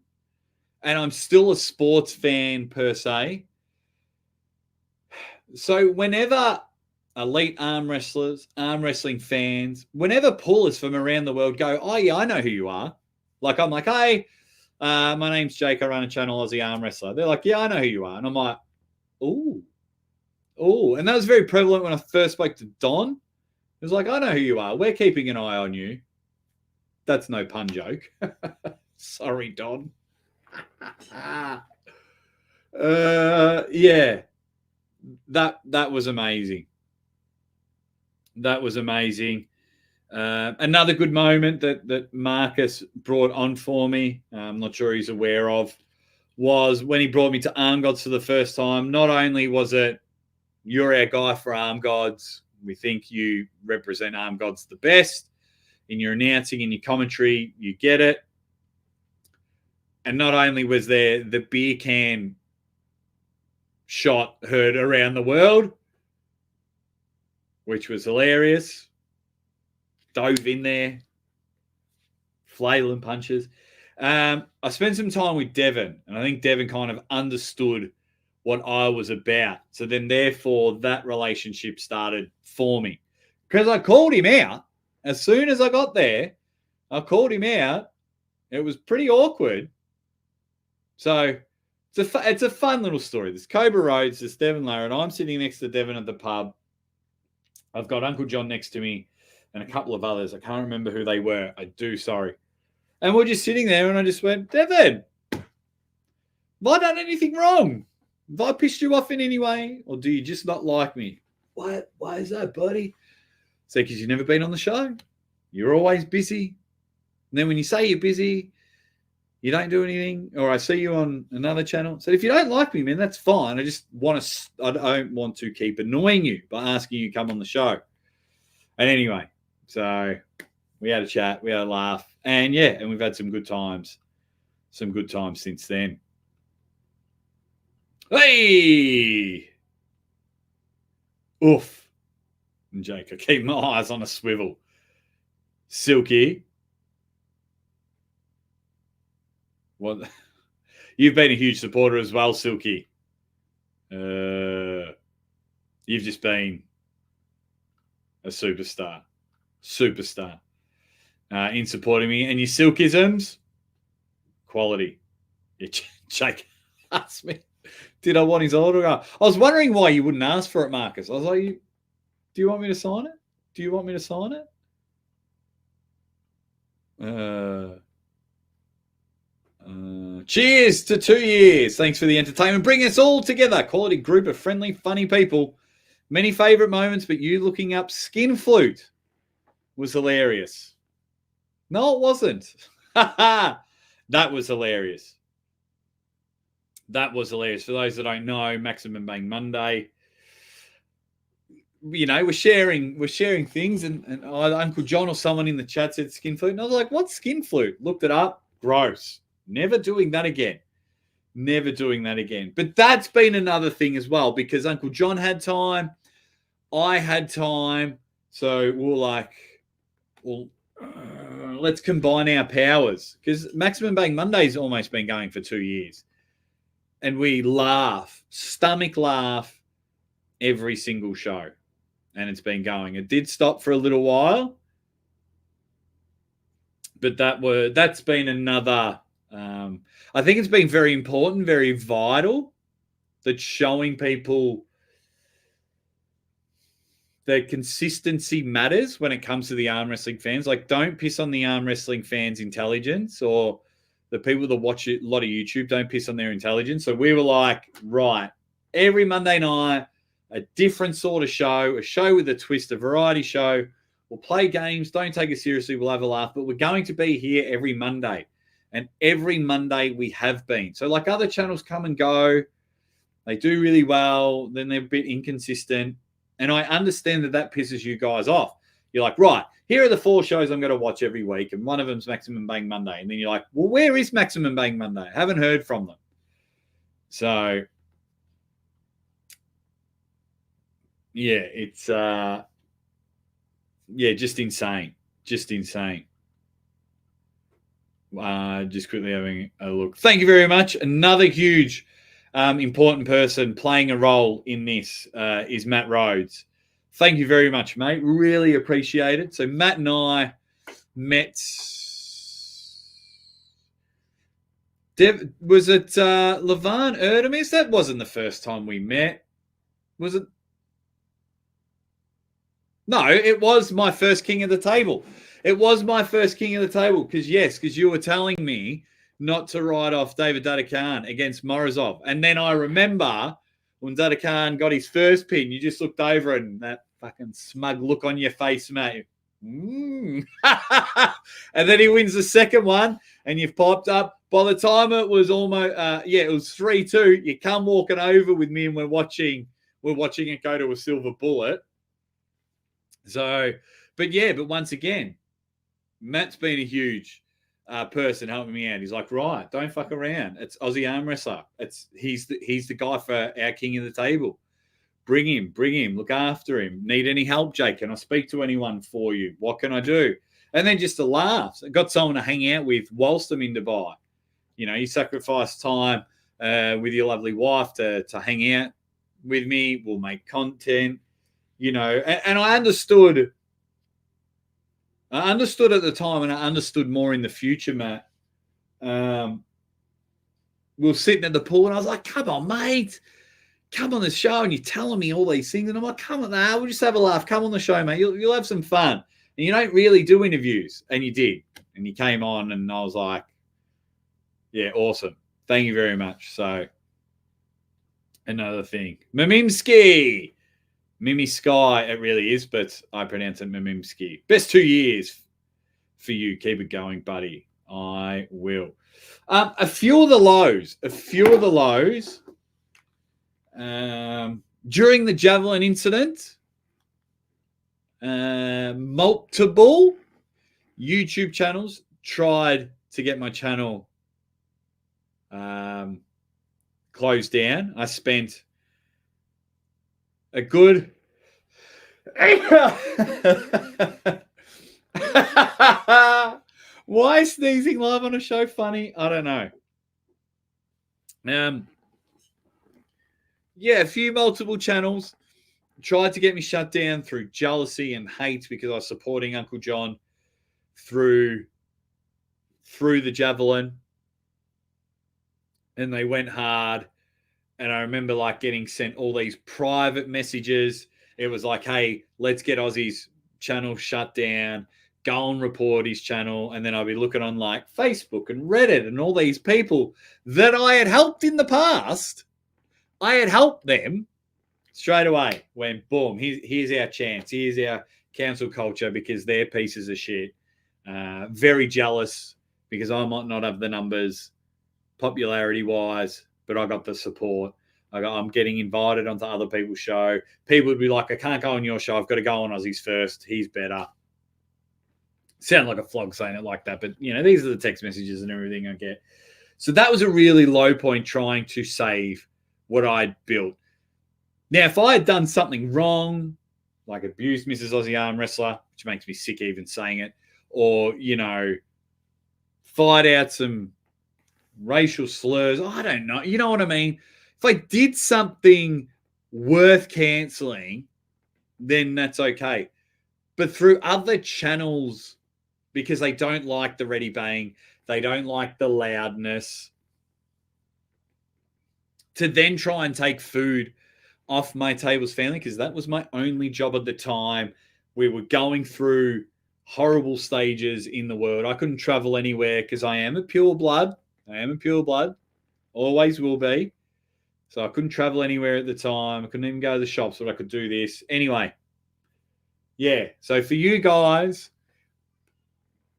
Speaker 1: And I'm still a sports fan per se. So whenever elite arm wrestlers, arm wrestling fans, whenever pullers from around the world go, oh, yeah, I know who you are. Like, I'm like, hey, my name's Jake. I run a channel, Aussie Armwrestler. They're like, yeah, I know who you are. And I'm like, ooh. And that was very prevalent when I first spoke to Don. It was like, I know who you are. We're keeping an eye on you. That's no pun joke. Sorry, Don. Yeah, that was amazing. That was amazing. Another good moment that Marcus brought on for me, I'm not sure he's aware of, was when he brought me to Arm Gods for the first time. Not only was it, you're our guy for Arm Gods, we think you represent Arm Gods the best in your announcing, in your commentary, you get it. And not only was there the beer can shot heard around the world, which was hilarious, dove in there, flailing punches. I spent some time with Devon, and I think Devon kind of understood what I was about. So then, therefore, that relationship started forming. Because I called him out. As soon as I got there, I called him out. It was pretty awkward. So it's a fun little story. There's Cobra Rhodes, there's Devon Lara, and I'm sitting next to Devon at the pub. I've got Uncle John next to me and a couple of others. I can't remember who they were. I do, sorry. And we're just sitting there, and I just went, Devon, have I done anything wrong? Have I pissed you off in any way? Or do you just not like me? Why is that, buddy? So, because you've never been on the show. You're always busy. And then when you say you're busy, you don't do anything. Or I see you on another channel. So if you don't like me, man, that's fine. I don't want to keep annoying you by asking you to come on the show. And anyway, so we had a chat, we had a laugh. And yeah, and we've had some good times. Some good times since then. Hey! Oof. And Jake, I keep my eyes on a swivel. Silky. What? You've been a huge supporter as well, Silky. You've just been a superstar. Superstar. In supporting me. And your Silkisms, quality. Yeah, Jake asked me, did I want his autograph? I was wondering why you wouldn't ask for it, Marcus. I was like, do you want me to sign it? Do you want me to sign it? Cheers to 2 years. Thanks for the entertainment. Bring us all together. Quality group of friendly, funny people. Many favorite moments, but you looking up Skin Flute was hilarious. No, it wasn't. That was hilarious. That was hilarious. For those that don't know, Maximum Bang Monday, you know, we're sharing things, and Uncle John or someone in the chat said Skin Flute, and I was like, what's Skin Flute? Looked it up. Gross. Never doing that again. Never doing that again. But that's been another thing as well, because Uncle John had time. I had time. So we're like, well, let's combine our powers, because Maximum Bang Monday's almost been going for 2 years. And we laugh, stomach laugh, every single show. And it's been going. It did stop for a little while. But that's been another, I think it's been very important, very vital, that showing people that consistency matters when it comes to the arm wrestling fans. Like, don't piss on the arm wrestling fans' intelligence, or the people that watch a lot of YouTube, don't piss on their intelligence. So we were like, right, every Monday night, a different sort of show, a show with a twist, a variety show. We'll play games. Don't take it seriously. We'll have a laugh. But we're going to be here every Monday. And every Monday we have been. So like other channels come and go. They do really well. Then they're a bit inconsistent. And I understand that pisses you guys off. You're like, right, here are the 4 shows I'm going to watch every week. And one of them's Maximum Bang Monday. And then you're like, well, where is Maximum Bang Monday? I haven't heard from them. So, yeah, it's... just insane. Just insane. Just quickly having a look. Thank you very much. Another huge, important person playing a role in this is Matt Rhodes. Thank you very much, mate. Really appreciate it. So Matt and I met... was it Levan Erdemis? That wasn't the first time we met. Was it? No, it was my first King of the Table. It was my first King of the Table because you were telling me not to write off David Dada Khan against Morozov. And then I remember Unzada Khan got his first pin. You just looked over and that fucking smug look on your face, mate. And then he wins the second one, and you've popped up. By the time it was almost, it was 3-2. You come walking over with me, and we're watching it go to a silver bullet. So, but once again, Matt's been a huge person helping me out. He's like, right, don't fuck around. It's Aussie Armwrestler. He's the guy for our king of the table. Bring him, look after him. Need any help, Jake? Can I speak to anyone for you? What can I do? And then just to laugh. I got someone to hang out with whilst I'm in Dubai. You know, you sacrifice time with your lovely wife to hang out with me. We'll make content, you know. And I understood at the time, and I understood more in the future, Matt. We were sitting at the pool, and I was like, come on, mate. Come on the show, and you're telling me all these things. And I'm like, come on, we'll just have a laugh. Come on the show, mate. You'll have some fun. And you don't really do interviews. And you did. And you came on, and I was like, yeah, awesome. Thank you very much. So, another thing. Mimimski. Mimi Sky, it really is, but I pronounce it Mimimski. Best 2 years for you. Keep it going, buddy. I will. A few of the lows. During the Javelin incident, multiple YouTube channels tried to get my channel closed down. I spent a good why is sneezing live on a show funny? I don't know. A few multiple channels tried to get me shut down through jealousy and hate because I was supporting Uncle John through the Javelin. And they went hard. And I remember like getting sent all these private messages. It was like, hey, let's get Aussie's channel shut down. Go and report his channel. And then I'll be looking on like Facebook and Reddit and all these people that I had helped in the past. I had helped them straight away. Went, boom, here's our chance. Here's our cancel culture because they're pieces of shit. Very jealous because I might not have the numbers popularity-wise, but I got the support. I'm getting invited onto other people's show. People would be like, I can't go on your show. I've got to go on Aussie's first. He's better. Sound like a flog saying it like that, but, you know, these are the text messages and everything I get. So that was a really low point trying to save what I'd built. Now, if I had done something wrong, like abused Mrs. Aussie Armwrestler, which makes me sick even saying it, or, you know, fired out some racial slurs, I don't know. You know what I mean? If I did something worth canceling, then that's okay. But through other channels, because they don't like the ready bang, they don't like the loudness, to then try and take food off my tables family, because that was my only job at the time. We were going through horrible stages in the world. I couldn't travel anywhere because I am a pure blood. Always will be. So I couldn't travel anywhere at the time. I couldn't even go to the shops, but I could do this. Anyway, yeah. So for you guys,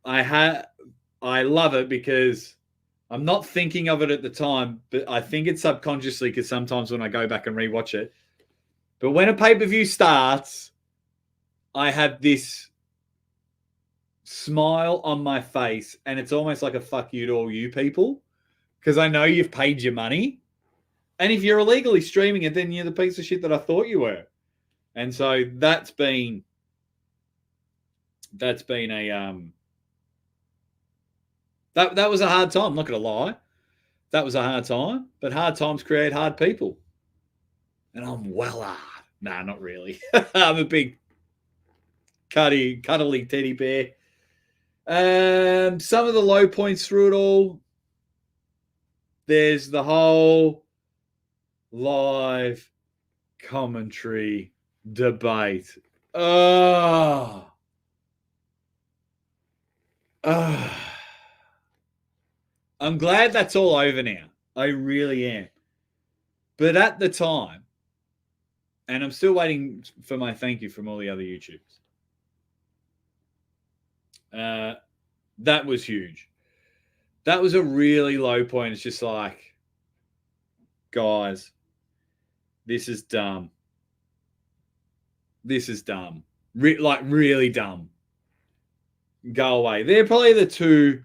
Speaker 1: I love it because I'm not thinking of it at the time, but I think it's subconsciously because sometimes when I go back and rewatch it. But when a pay-per-view starts, I have this smile on my face, and it's almost like a fuck you to all you people because I know you've paid your money. And if you're illegally streaming it, then you're the piece of shit that I thought you were. And so that's been a that was a hard time. I'm not going to lie. That was a hard time, but hard times create hard people. And I'm well hard. Nah, not really. I'm a big cuddly teddy bear. Some of the low points through it all. There's the whole live commentary debate. I'm glad that's all over now. I really am. But at the time, And I'm still waiting for my thank you from all the other YouTubers. That was huge. That was a really low point. It's just like, guys, this is dumb. This is dumb. Really dumb. Go away. They're probably the two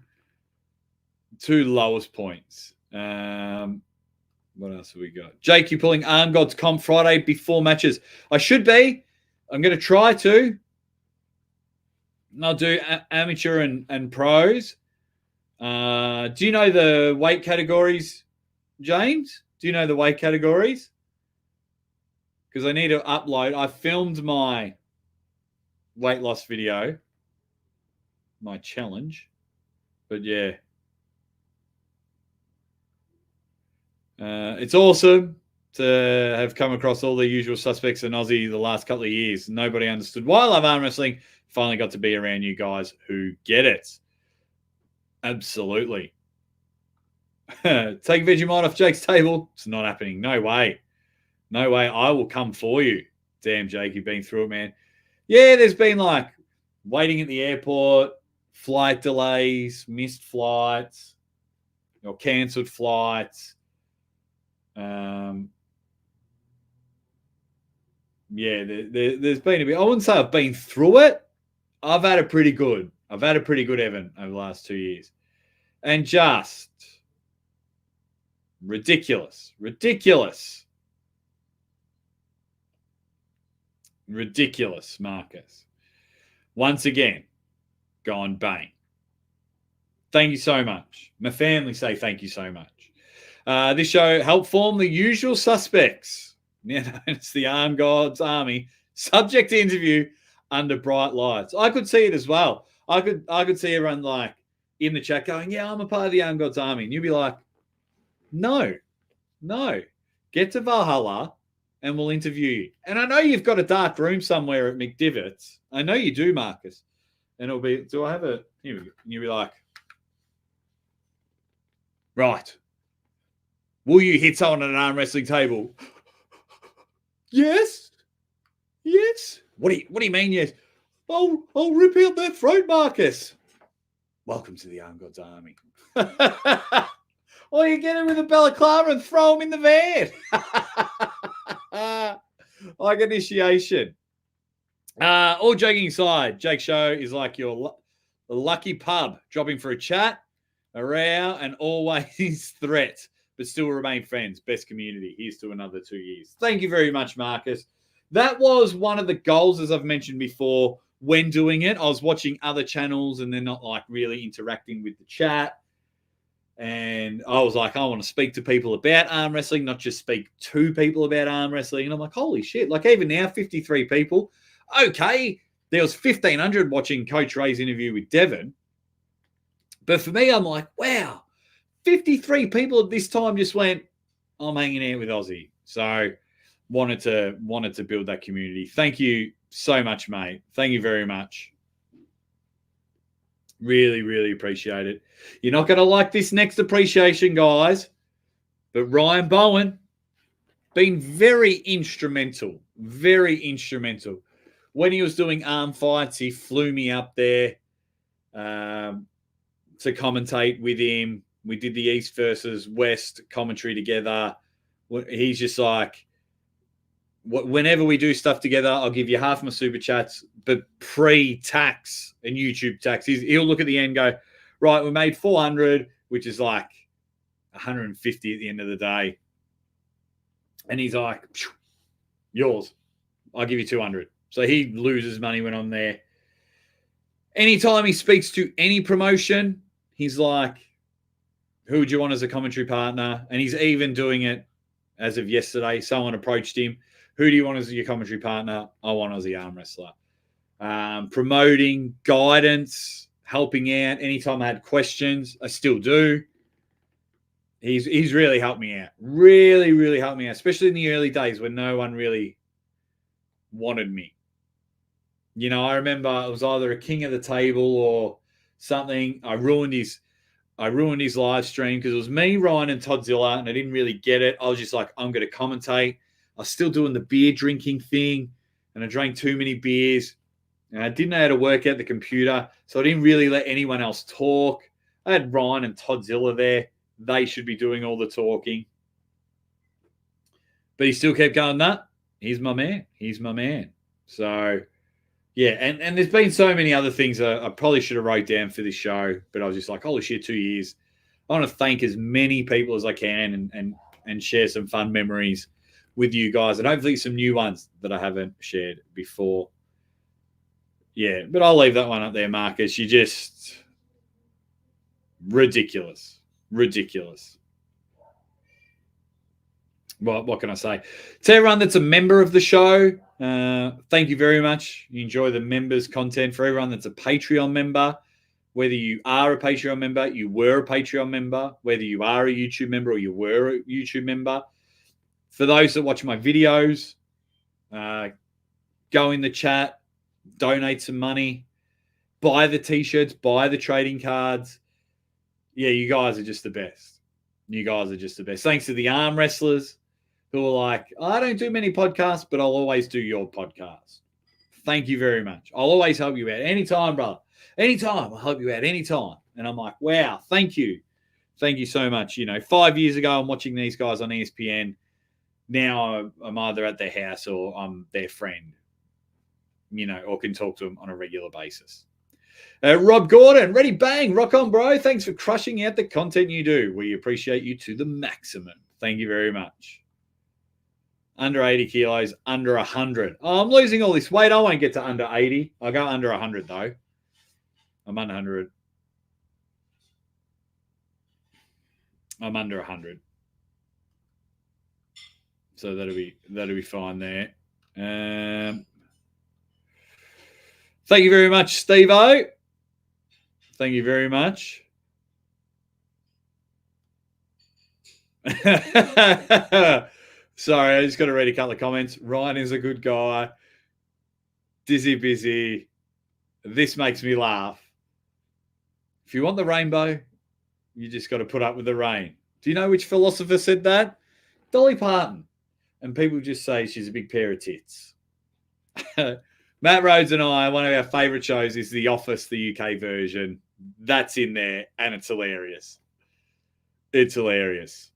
Speaker 1: lowest points. What else have we got? Jake, you pulling Arm Gods Comp Friday before matches? I should be. I'm going to try to. I'll do amateur and pros. Do you know the weight categories, James? Do you know the weight categories? Because I need to upload. I filmed my weight loss video, my challenge. But yeah. It's awesome to have come across all the usual suspects in Aussie the last couple of years. Nobody understood why I love arm wrestling. Finally got to be around you guys who get it. Absolutely. Take Vegemite off Jake's table. It's not happening. No way. No way. I will come for you. Damn, Jake, you've been through it, man. Yeah, there's been like waiting at the airport, flight delays, missed flights, or cancelled flights. Yeah, there's been a bit. I wouldn't say I've been through it. I've had it pretty good. Evan, over the last 2 years. And just ridiculous, Marcus. Once again, gone bang. Thank you so much. My family say thank you so much. This show helped form the usual suspects. Yeah, it's the Arm Gods Army. Subject to interview under bright lights. I could see it as well. I could see everyone like in the chat going, yeah, I'm a part of the Arm Gods Army. And you'd be like, no. Get to Valhalla and we'll interview you. And I know you've got a dark room somewhere at McDivitt's. I know you do, Marcus. And it'll be, do I have a, here we go. And you'll be like, right. Will you hit someone at an arm wrestling table? Yes. What do you mean, yes? I'll rip out their throat, Marcus. Welcome to the Arm Gods Army. Or you get him with a balaclava and throw him in the van. Like initiation. All joking aside, Jake's show is like your lucky pub, dropping for a chat, a row, and always threat, but still remain friends. Best community. Here's to another 2 years. Thank you very much, Marcus. That was one of the goals, as I've mentioned before, when doing it. I was watching other channels and they're not like really interacting with the chat. And I was like, I want to speak to people about arm wrestling, not just speak to people about arm wrestling. And I'm like, holy shit. Like even now, 53 people. Okay. There was 1,500 watching Coach Ray's interview with Devon. But for me, I'm like, wow, 53 people at this time just went, I'm hanging out with Aussie. So wanted to build that community. Thank you so much, mate. Thank you very much. Really, really appreciate it. You're not going to like this next appreciation, guys, but Ryan Bowen been very instrumental. When he was doing arm fights, he flew me up there to commentate with him. We did the East versus West commentary together. He's just like, whenever we do stuff together, I'll give you half my super chats, but pre-tax and YouTube tax. He'll look at the end and go, right, we made 400, which is like 150 at the end of the day. And he's like, yours. I'll give you 200. So he loses money when I'm there. Anytime he speaks to any promotion, he's like, who would you want as a commentary partner? And he's even doing it as of yesterday. Someone approached him. Who do you want as your commentary partner? I want Aussie Armwrestler. Promoting, guidance, helping out. Anytime I had questions, I still do. He's really helped me out. Really, really helped me out, especially in the early days when no one really wanted me. You know, I remember it was either a king of the table or something. I ruined his live stream because it was me, Ryan, and Toddzilla, and I didn't really get it. I was just like, I'm going to commentate. I was still doing the beer drinking thing, and I drank too many beers. And I didn't know how to work out the computer, so I didn't really let anyone else talk. I had Ryan and Toddzilla there. They should be doing all the talking. But he still kept going, nah, he's my man. He's my man. So, yeah, and there's been so many other things I probably should have wrote down for this show, but I was just like, holy shit, 2 years. I want to thank as many people as I can and share some fun memories with you guys, and hopefully some new ones that I haven't shared before. Yeah, but I'll leave that one up there, Marcus. You're just ridiculous. Ridiculous. Well, what can I say? To everyone that's a member of the show, thank you very much. You enjoy the members' content. For everyone that's a Patreon member, whether you are a Patreon member, you were a Patreon member, whether you are a YouTube member or you were a YouTube member, for those that watch my videos, go in the chat, donate some money, buy the T-shirts, buy the trading cards. Yeah, you guys are just the best. You guys are just the best. Thanks to the arm wrestlers who are like, I don't do many podcasts, but I'll always do your podcast. Thank you very much. I'll always help you out anytime, brother. Anytime. I'll help you out anytime. And I'm like, wow, thank you. Thank you so much. 5 years ago, I'm watching these guys on ESPN. Now I'm either at their house or I'm their friend, or can talk to them on a regular basis. Rob Gordon, ready, bang, rock on, bro. Thanks for crushing out the content you do. We appreciate you to the maximum. Thank you very much. Under 80 kilos, under 100. Oh, I'm losing all this weight. I won't get to under 80. I'll go under 100, though. I'm under 100. I'm under 100. So that'll be fine there. Thank you very much, Steve-O. Thank you very much. Sorry, I just got to read a couple of comments. Ryan is a good guy. Dizzy busy. This makes me laugh. If you want the rainbow, you just got to put up with the rain. Do you know which philosopher said that? Dolly Parton. And people just say she's a big pair of tits. Matt Rhodes and I, one of our favourite shows is The Office, the UK version. That's in there, and it's hilarious. It's hilarious.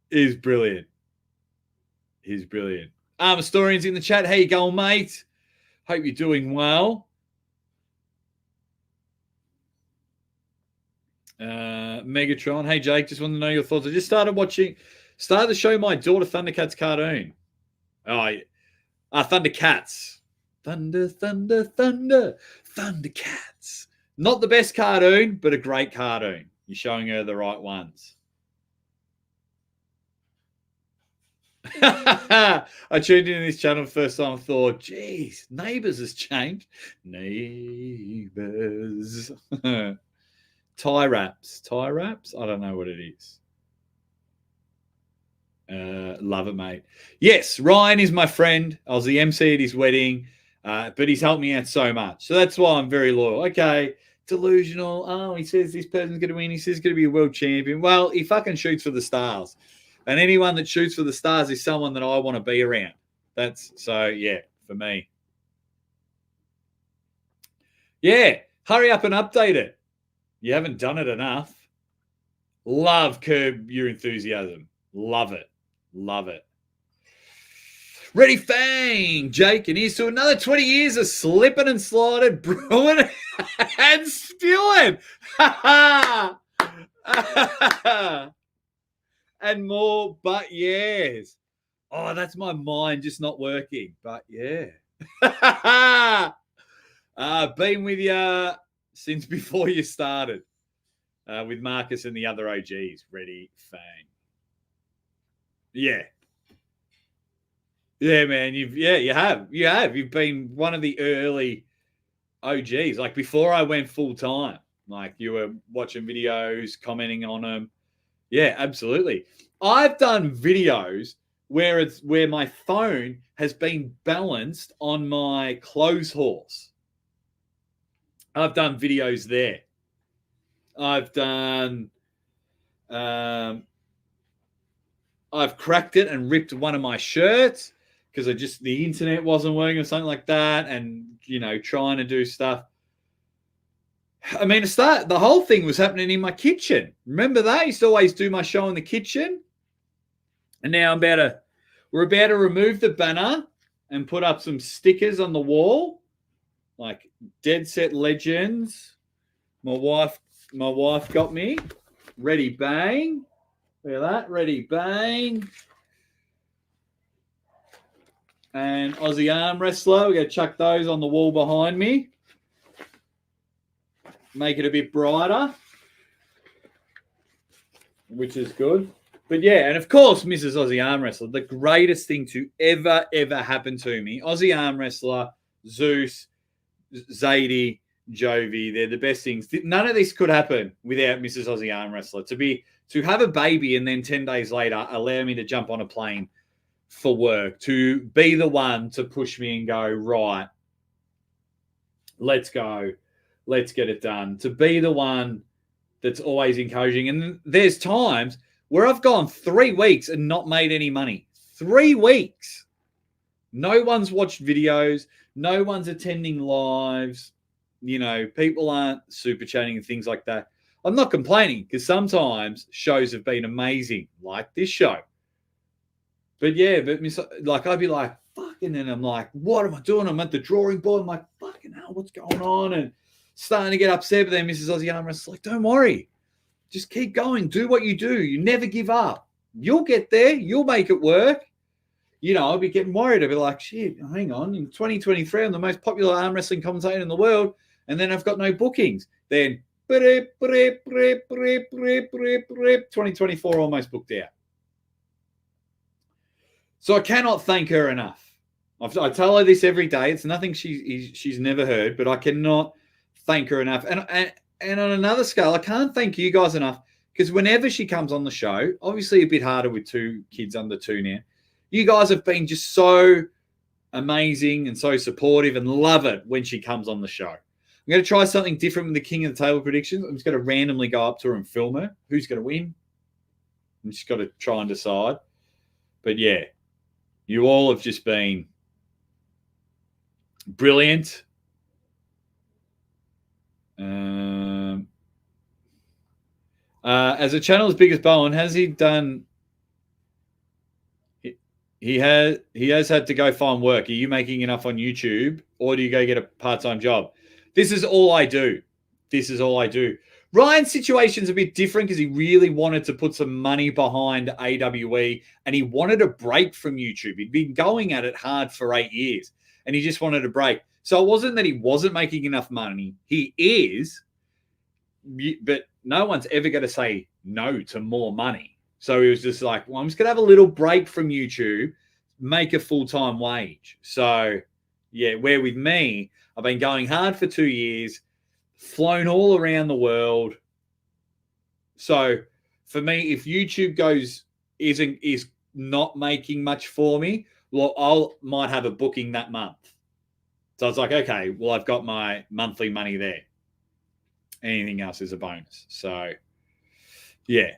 Speaker 1: He's brilliant. He's brilliant. Historians in the chat. How you going, mate? Hope you're doing well. Megatron. Hey, Jake. Just want to know your thoughts. I just started to show my daughter Thundercats cartoon. Oh, Thundercats. Thundercats. Not the best cartoon, but a great cartoon. You're showing her the right ones. I tuned into this channel first time and thought, geez, Neighbours has changed. Neighbours. Tie wraps. I don't know what it is. Love it, mate. Yes, Ryan is my friend. I was the MC at his wedding, but he's helped me out so much. So that's why I'm very loyal. Okay, delusional. Oh, he says this person's going to win. He says he's going to be a world champion. Well, he fucking shoots for the stars. And anyone that shoots for the stars is someone that I want to be around. Yeah, for me. Yeah, hurry up and update it. You haven't done it enough. Love Curb Your Enthusiasm. Love it. Love it. Ready Fang, Jake, and here's to another 20 years of slipping and sliding, brewing and spewing. And more, but yes. Oh, that's my mind just not working, but yeah. Been with you since before you started with Marcus and the other OGs. Ready, Fang. Yeah. Yeah, man. You have. You've been one of the early OGs. Like before I went full time. Like you were watching videos, commenting on them. Yeah, absolutely. I've done videos where my phone has been balanced on my clothes horse. I've done videos there. I've done I've cracked it and ripped one of my shirts because the internet wasn't working or something like that, and trying to do stuff. I mean, the whole thing was happening in my kitchen. Remember that? I used to always do my show in the kitchen. And now we're about to remove the banner and put up some stickers on the wall, like Dead Set Legends. My wife got me. Ready, bang. Look at that. Ready, bang. And Aussie Armwrestler. We're going to chuck those on the wall behind me. Make it a bit brighter, which is good. But yeah, and of course, Mrs. Aussie Armwrestler, the greatest thing to ever happen to me. Aussie Armwrestler, Zeus, Zadie, Jovi, they're the best things. None of this could happen without Mrs. Aussie Armwrestler. To have a baby and then 10 days later allow me to jump on a plane for work, to be the one to push me and go, right, let's go. Let's get it done. To be the one that's always encouraging. And there's times where I've gone 3 weeks and not made any money. 3 weeks. No one's watched videos. No one's attending lives. People aren't super chatting and things like that. I'm not complaining because sometimes shows have been amazing, like this show. But yeah, I'd be like, fucking, and I'm like, what am I doing? I'm at the drawing board. I'm like, fucking hell, what's going on? And starting to get upset, but then Mrs. Aussie Armwrestler's like, don't worry. Just keep going. Do what you do. You never give up. You'll get there. You'll make it work. I'll be getting worried. I'll be like, shit, hang on. In 2023, I'm the most popular arm wrestling commentator in the world, and then I've got no bookings. Then 2024 almost booked out. So I cannot thank her enough. I tell her this every day. It's nothing she's never heard, but I cannot thank her enough. And on another scale, I can't thank you guys enough because whenever she comes on the show, obviously a bit harder with 2 kids under 2 now, you guys have been just so amazing and so supportive and love it when she comes on the show. I'm going to try something different with the King of the Table predictions. I'm just going to randomly go up to her and film her. Who's going to win? I'm just got to try and decide. But yeah, you all have just been brilliant. As a channel as big as Bowen, has he done? He has had to go find work. Are you making enough on YouTube, or do you go get a part-time job? This is all I do. Ryan's situation's a bit different because he really wanted to put some money behind AWE, and he wanted a break from YouTube. He'd been going at it hard for 8 years, and he just wanted a break. So it wasn't that he wasn't making enough money. He is, but no one's ever going to say no to more money. So he was just like, well, I'm just going to have a little break from YouTube, make a full-time wage. So, yeah, where with me, I've been going hard for 2 years, flown all around the world. So for me, if YouTube is not making much for me, well, might have a booking that month. So I was like, okay, well, I've got my monthly money there. Anything else is a bonus. So, yeah.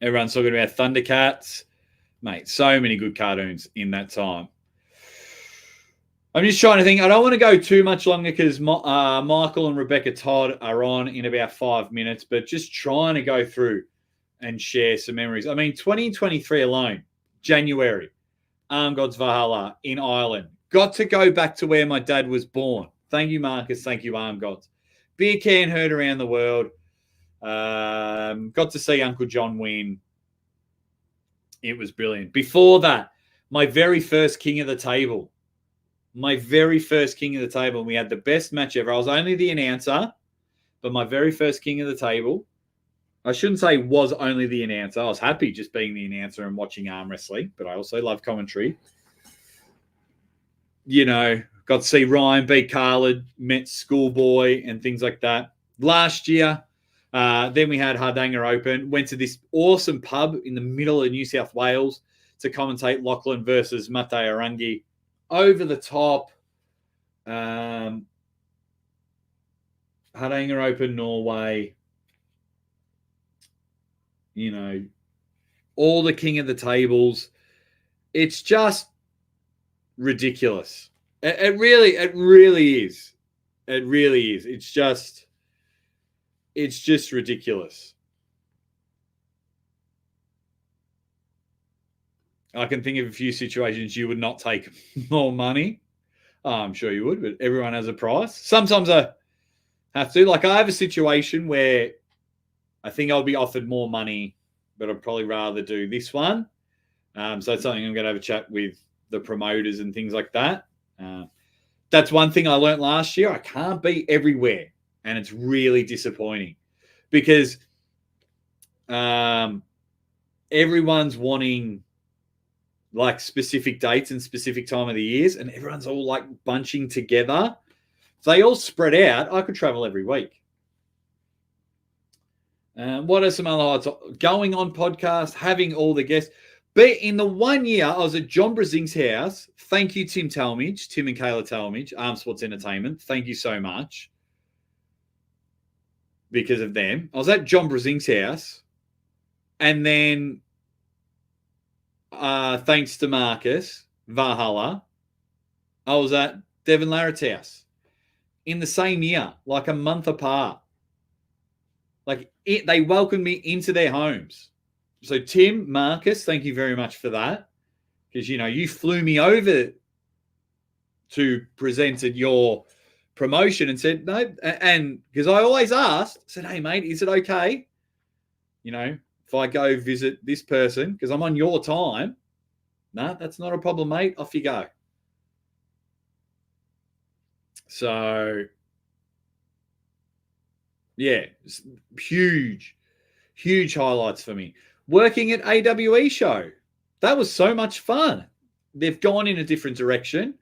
Speaker 1: Everyone's talking about Thundercats. Mate, so many good cartoons in that time. I'm just trying to think. I don't want to go too much longer because Michael and Rebecca Todd are on in about 5 minutes, but just trying to go through and share some memories. I mean, 2023 alone, January, Arm Gods Valhalla in Ireland. Got to go back to where my dad was born. Thank you, Marcus. Thank you, Arm Gods. Beer can heard around the world. Got to see Uncle John win. It was brilliant. Before that, my very first King of the Table. We had the best match ever. I was only the announcer, but my very first King of the Table. I shouldn't say was only the announcer. I was happy just being the announcer and watching arm wrestling, but I also love commentary. Got to see Ryan beat Khaled, met Schoolboy and things like that. Last year, then we had Hardanger Open. Went to this awesome pub in the middle of New South Wales to commentate Lachlan versus Mate Arangi. Over the top. Hardanger Open Norway, you know, all the king of the tables. It's just ridiculous. It really is. It really is. It's just ridiculous. I can think of a few situations you would not take more money. I'm sure you would, but everyone has a price. Sometimes I have to. Like, I have a situation where I think I'll be offered more money, but I'd probably rather do this one. So it's something I'm going to have a chat with the promoters and things like that. That's one thing I learned last year. I can't be everywhere, and it's really disappointing because everyone's wanting like specific dates and specific time of the years, and everyone's all like bunching together. If they all spread out, I could travel every week. What are some other highlights? Going on podcast, having all the guests. But in the 1 year, I was at John Brazing's house. Thank you, Tim Talmadge, Tim and Kayla Talmadge, Arm Sports Entertainment. Thank you so much. Because of them. I was at John Brazing's house. And then, thanks to Marcus Valhalla, I was at Devin Larratt's house in the same year, like a month apart. Like, they welcomed me into their homes. So, Tim, Marcus, thank you very much for that. Because, you know, you flew me over to present at your promotion and said, no. And because I always asked, I said, hey, mate, is it okay? You know, if I go visit this person, because I'm on your time. No, that's not a problem, mate. Off you go. So, yeah, huge highlights for me. Working at AWE show. That was so much fun. They've gone in a different direction,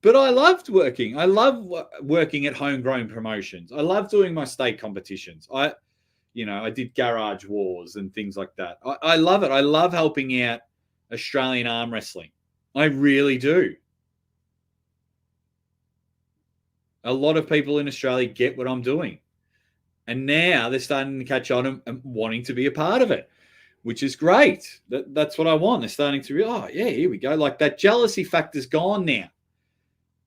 Speaker 1: but I loved working. I love working at homegrown promotions. I love doing my state competitions. I did Garage Wars and things like that. I love it. I love helping out Australian arm wrestling. I really do. A lot of people in Australia get what I'm doing. And now they're starting to catch on and wanting to be a part of it, which is great. That's what I want. They're starting to realize, oh, yeah, here we go. Like, that jealousy factor's gone now.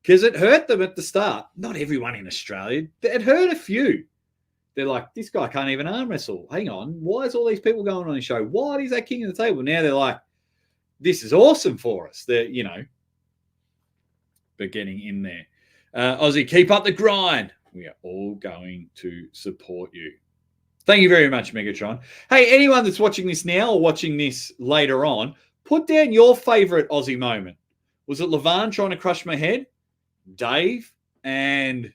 Speaker 1: Because it hurt them at the start. Not everyone in Australia. It hurt a few. They're like, this guy can't even arm wrestle. Hang on. Why is all these people going on his show? Why is that king of the table? Now they're like, this is awesome for us. They're, but getting in there. Aussie, keep up the grind. We are all going to support you. Thank you very much, Megatron. Hey, anyone that's watching this now or watching this later on, put down your favorite Aussie moment. Was it Levan trying to crush my head? Dave and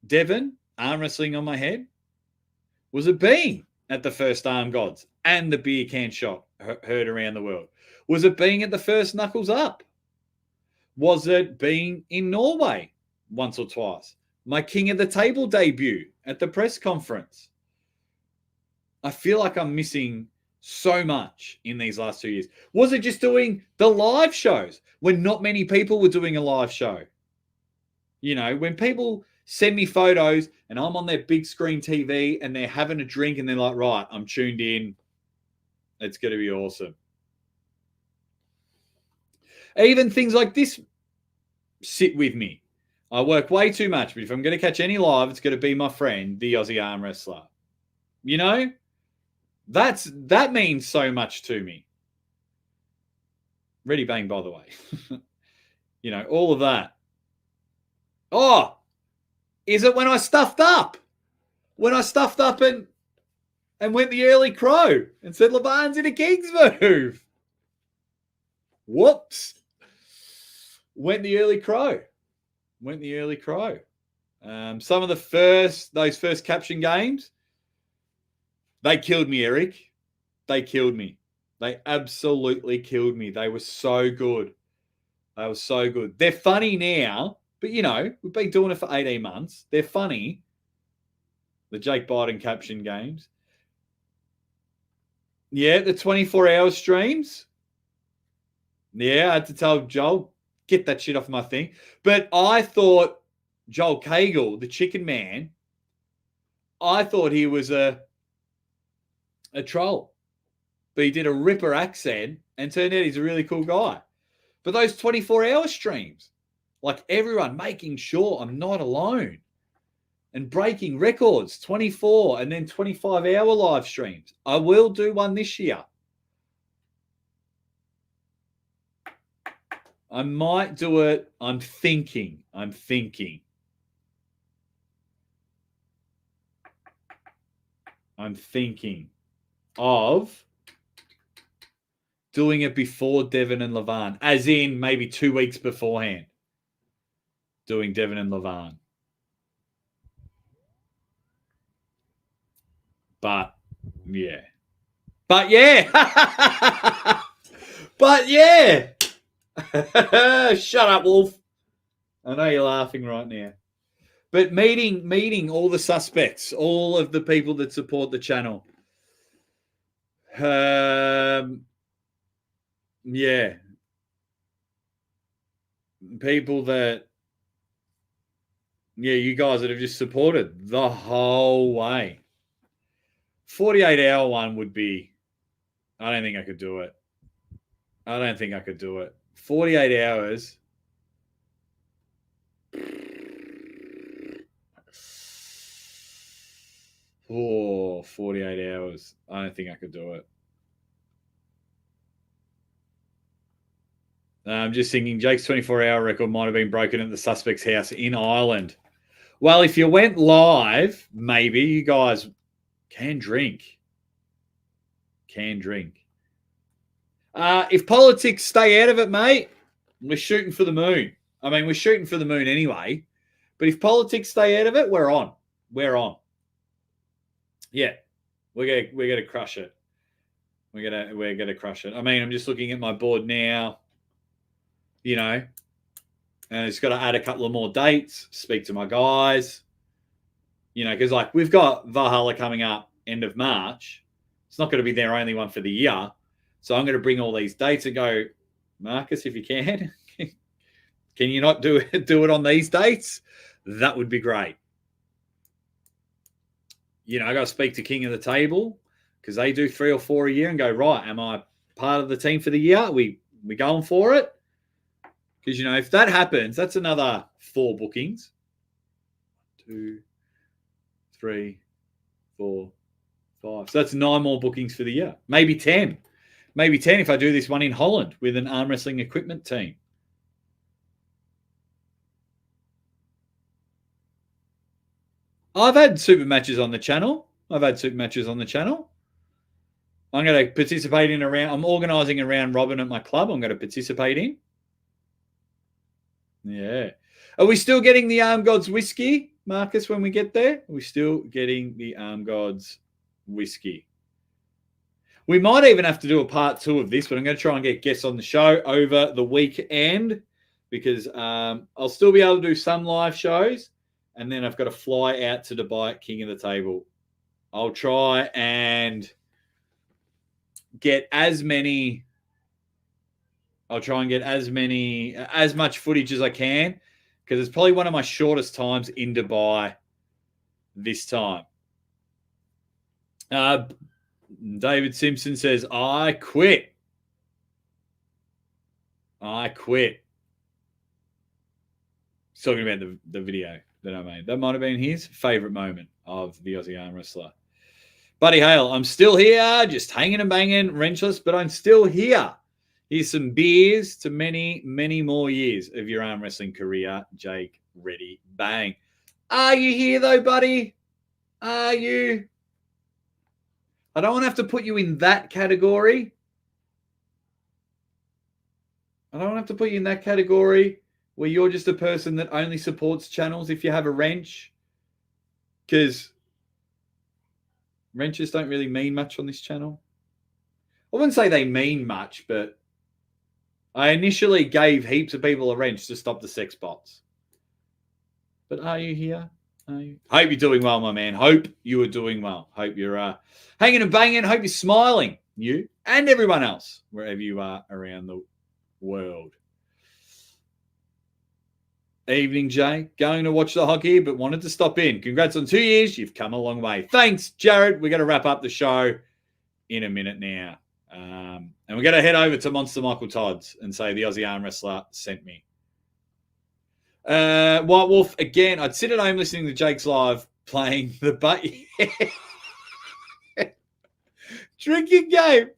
Speaker 1: Devin arm wrestling on my head? Was it being at the first Arm Gods and the beer can shot heard around the world? Was it being at the first Knuckles Up? Was it being in Norway once or twice? My King of the Table debut at the press conference. I feel like I'm missing so much in these last 2 years. Was it just doing the live shows when not many people were doing a live show? You know, when people send me photos and I'm on their big screen TV and they're having a drink and they're like, right, I'm tuned in. It's going to be awesome. Even things like this sit with me. I work way too much, but if I'm going to catch any live, it's going to be my friend, the Aussie Armwrestler. You know, that means so much to me. Ready Bang, by the way. You know, all of that. Oh, is it when I stuffed up? When I stuffed up and went the early crow and said, Levan's in a King's move. Whoops. Went the early crow. Some of those first caption games, they killed me, Eric. They killed me. They absolutely killed me. They were so good. They're funny now, but, you know, we've been doing it for 18 months. They're funny. The Jake Biden caption games. Yeah, the 24-hour streams. Yeah, I had to tell Joel, get that shit off my thing. But I thought Joel Cagle, the Chicken Man, I thought he was a troll. But he did a ripper accent and turned out he's a really cool guy. But those 24-hour streams, like everyone making sure I'm not alone and breaking records, 24 and then 25-hour live streams. I will do one this year. I might do it. I'm thinking of doing it before Devon and Levan, as in maybe 2 weeks beforehand, doing Devon and Levan. But yeah. But yeah. Shut up, Wolf. I know you're laughing right now. But meeting all the suspects, all of the people that support the channel. Yeah. People that, you guys that have just supported the whole way. 48-hour one would be, I don't think I could do it. 48 hours. Oh, 48 hours. I don't think I could do it. I'm just thinking Jake's 24-hour record might have been broken at the suspect's house in Ireland. Well, if you went live, maybe you guys can drink. If politics stay out of it, mate, we're shooting for the moon. I mean, we're shooting for the moon anyway. But if politics stay out of it, we're on. Yeah, we're gonna crush it. We're gonna crush it. I mean, I'm just looking at my board now. And it's got to add a couple of more dates. Speak to my guys. Because like we've got Valhalla coming up end of March. It's not going to be their only one for the year. So I'm going to bring all these dates and go, Marcus, if you can you not do it on these dates? That would be great. I got to speak to King of the Table because they do 3 or 4 a year and go, right, am I part of the team for the year? We going for it? Because, if that happens, that's another 4 bookings. 2, 3, 4, 5. So that's 9 more bookings for the year. Maybe 10. Maybe 10 if I do this one in Holland with an arm wrestling equipment team. I've had super matches on the channel. I'm going to participate in I'm organising a round robin at my club. I'm going to participate in. Yeah. Are we still getting the Arm Gods whiskey, Marcus, when we get there? Are we still getting the Arm Gods whiskey? We might even have to do a part 2 of this, but I'm going to try and get guests on the show over the weekend because I'll still be able to do some live shows, and then I've got to fly out to Dubai at King of the Table. I'll try and get as much footage as I can because it's probably one of my shortest times in Dubai this time. David Simpson says, I quit. He's talking about the video that I made. That might have been his favorite moment of the Aussie Armwrestler. Buddy Hale, I'm still here, just hanging and banging, wrenchless, but I'm still here. Here's some beers to many, many more years of your arm wrestling career. Jake, ready, bang. Are you here, though, buddy? Are you? I don't want to have to put you in that category. Where you're just a person that only supports channels if you have a wrench. Because wrenches don't really mean much on this channel. I wouldn't say they mean much, but I initially gave heaps of people a wrench to stop the sex bots. But are you here? Hope you're doing well, my man. Hope you are doing well. Hope you're hanging and banging. Hope you're smiling, you and everyone else, wherever you are around the world. Evening, Jay. Going to watch the hockey, but wanted to stop in. Congrats on 2 years. You've come a long way. Thanks, Jared. We're going to wrap up the show in a minute now. And we're going to head over to Monster Michael Todd's and say the Aussie Arm Wrestler sent me. White Wolf, again, I'd sit at home listening to Jake's live playing the butt drinking game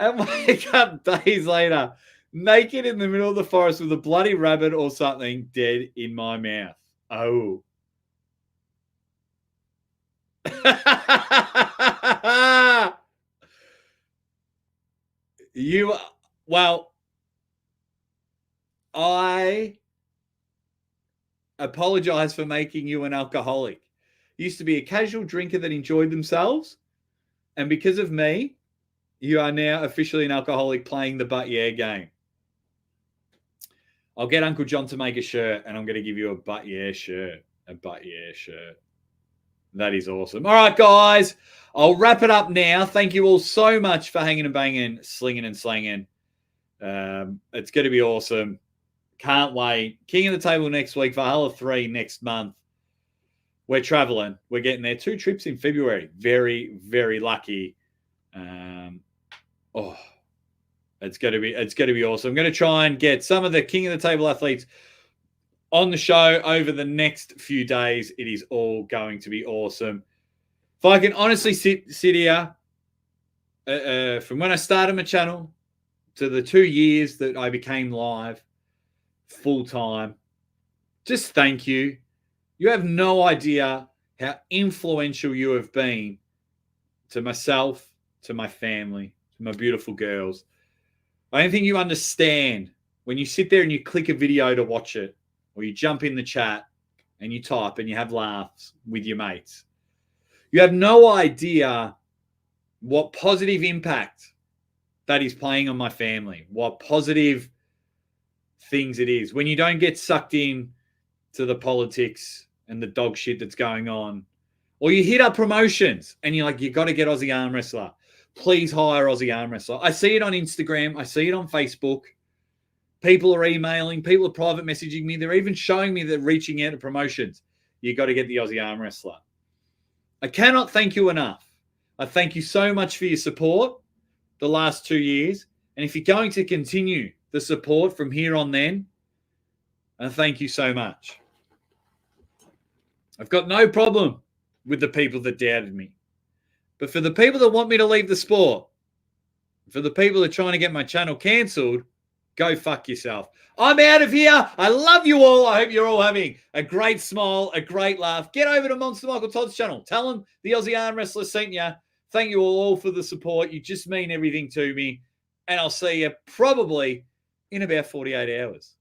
Speaker 1: and wake up days later naked in the middle of the forest with a bloody rabbit or something dead in my mouth. Oh. I apologize for making you an alcoholic. Used to be a casual drinker that enjoyed themselves. And because of me, you are now officially an alcoholic playing the butt yeah game. I'll get Uncle John to make a shirt and I'm going to give you a butt yeah shirt. A butt yeah shirt. That is awesome. All right, guys. I'll wrap it up now. Thank you all so much for hanging and banging, slinging and slanging. It's going to be awesome. Can't wait. King of the Table next week. Valhalla 3 next month. We're traveling. We're getting there. 2 trips in February. Very, very lucky. It's going to be awesome. I'm going to try and get some of the King of the Table athletes on the show over the next few days. It is all going to be awesome. If I can honestly sit here from when I started my channel to the 2 years that I became live full time, just thank you. You have no idea how influential you have been to myself, to my family, to my beautiful girls. I don't think you understand when you sit there and you click a video to watch it, or you jump in the chat and you type and you have laughs with your mates. You have no idea what positive impact that is playing on my family, what positive things it is. When you don't get sucked in to the politics and the dog shit that's going on, or you hit up promotions and you're like, you got to get Aussie Arm Wrestler. Please hire Aussie Arm Wrestler. I see it on Instagram. I see it on Facebook. People are emailing. People are private messaging me. They're even showing me they're reaching out to promotions. You got to get the Aussie Arm Wrestler. I cannot thank you enough. I thank you so much for your support the last 2 years. And if you're going to continue the support from here on then, I thank you so much. I've got no problem with the people that doubted me. But for the people that want me to leave the sport, for the people that are trying to get my channel cancelled, go fuck yourself. I'm out of here. I love you all. I hope you're all having a great smile, a great laugh. Get over to Monster Michael Todd's channel. Tell him the Aussie Arm Wrestler sent you. Thank you all for the support. You just mean everything to me. And I'll see you probably in about 48 hours.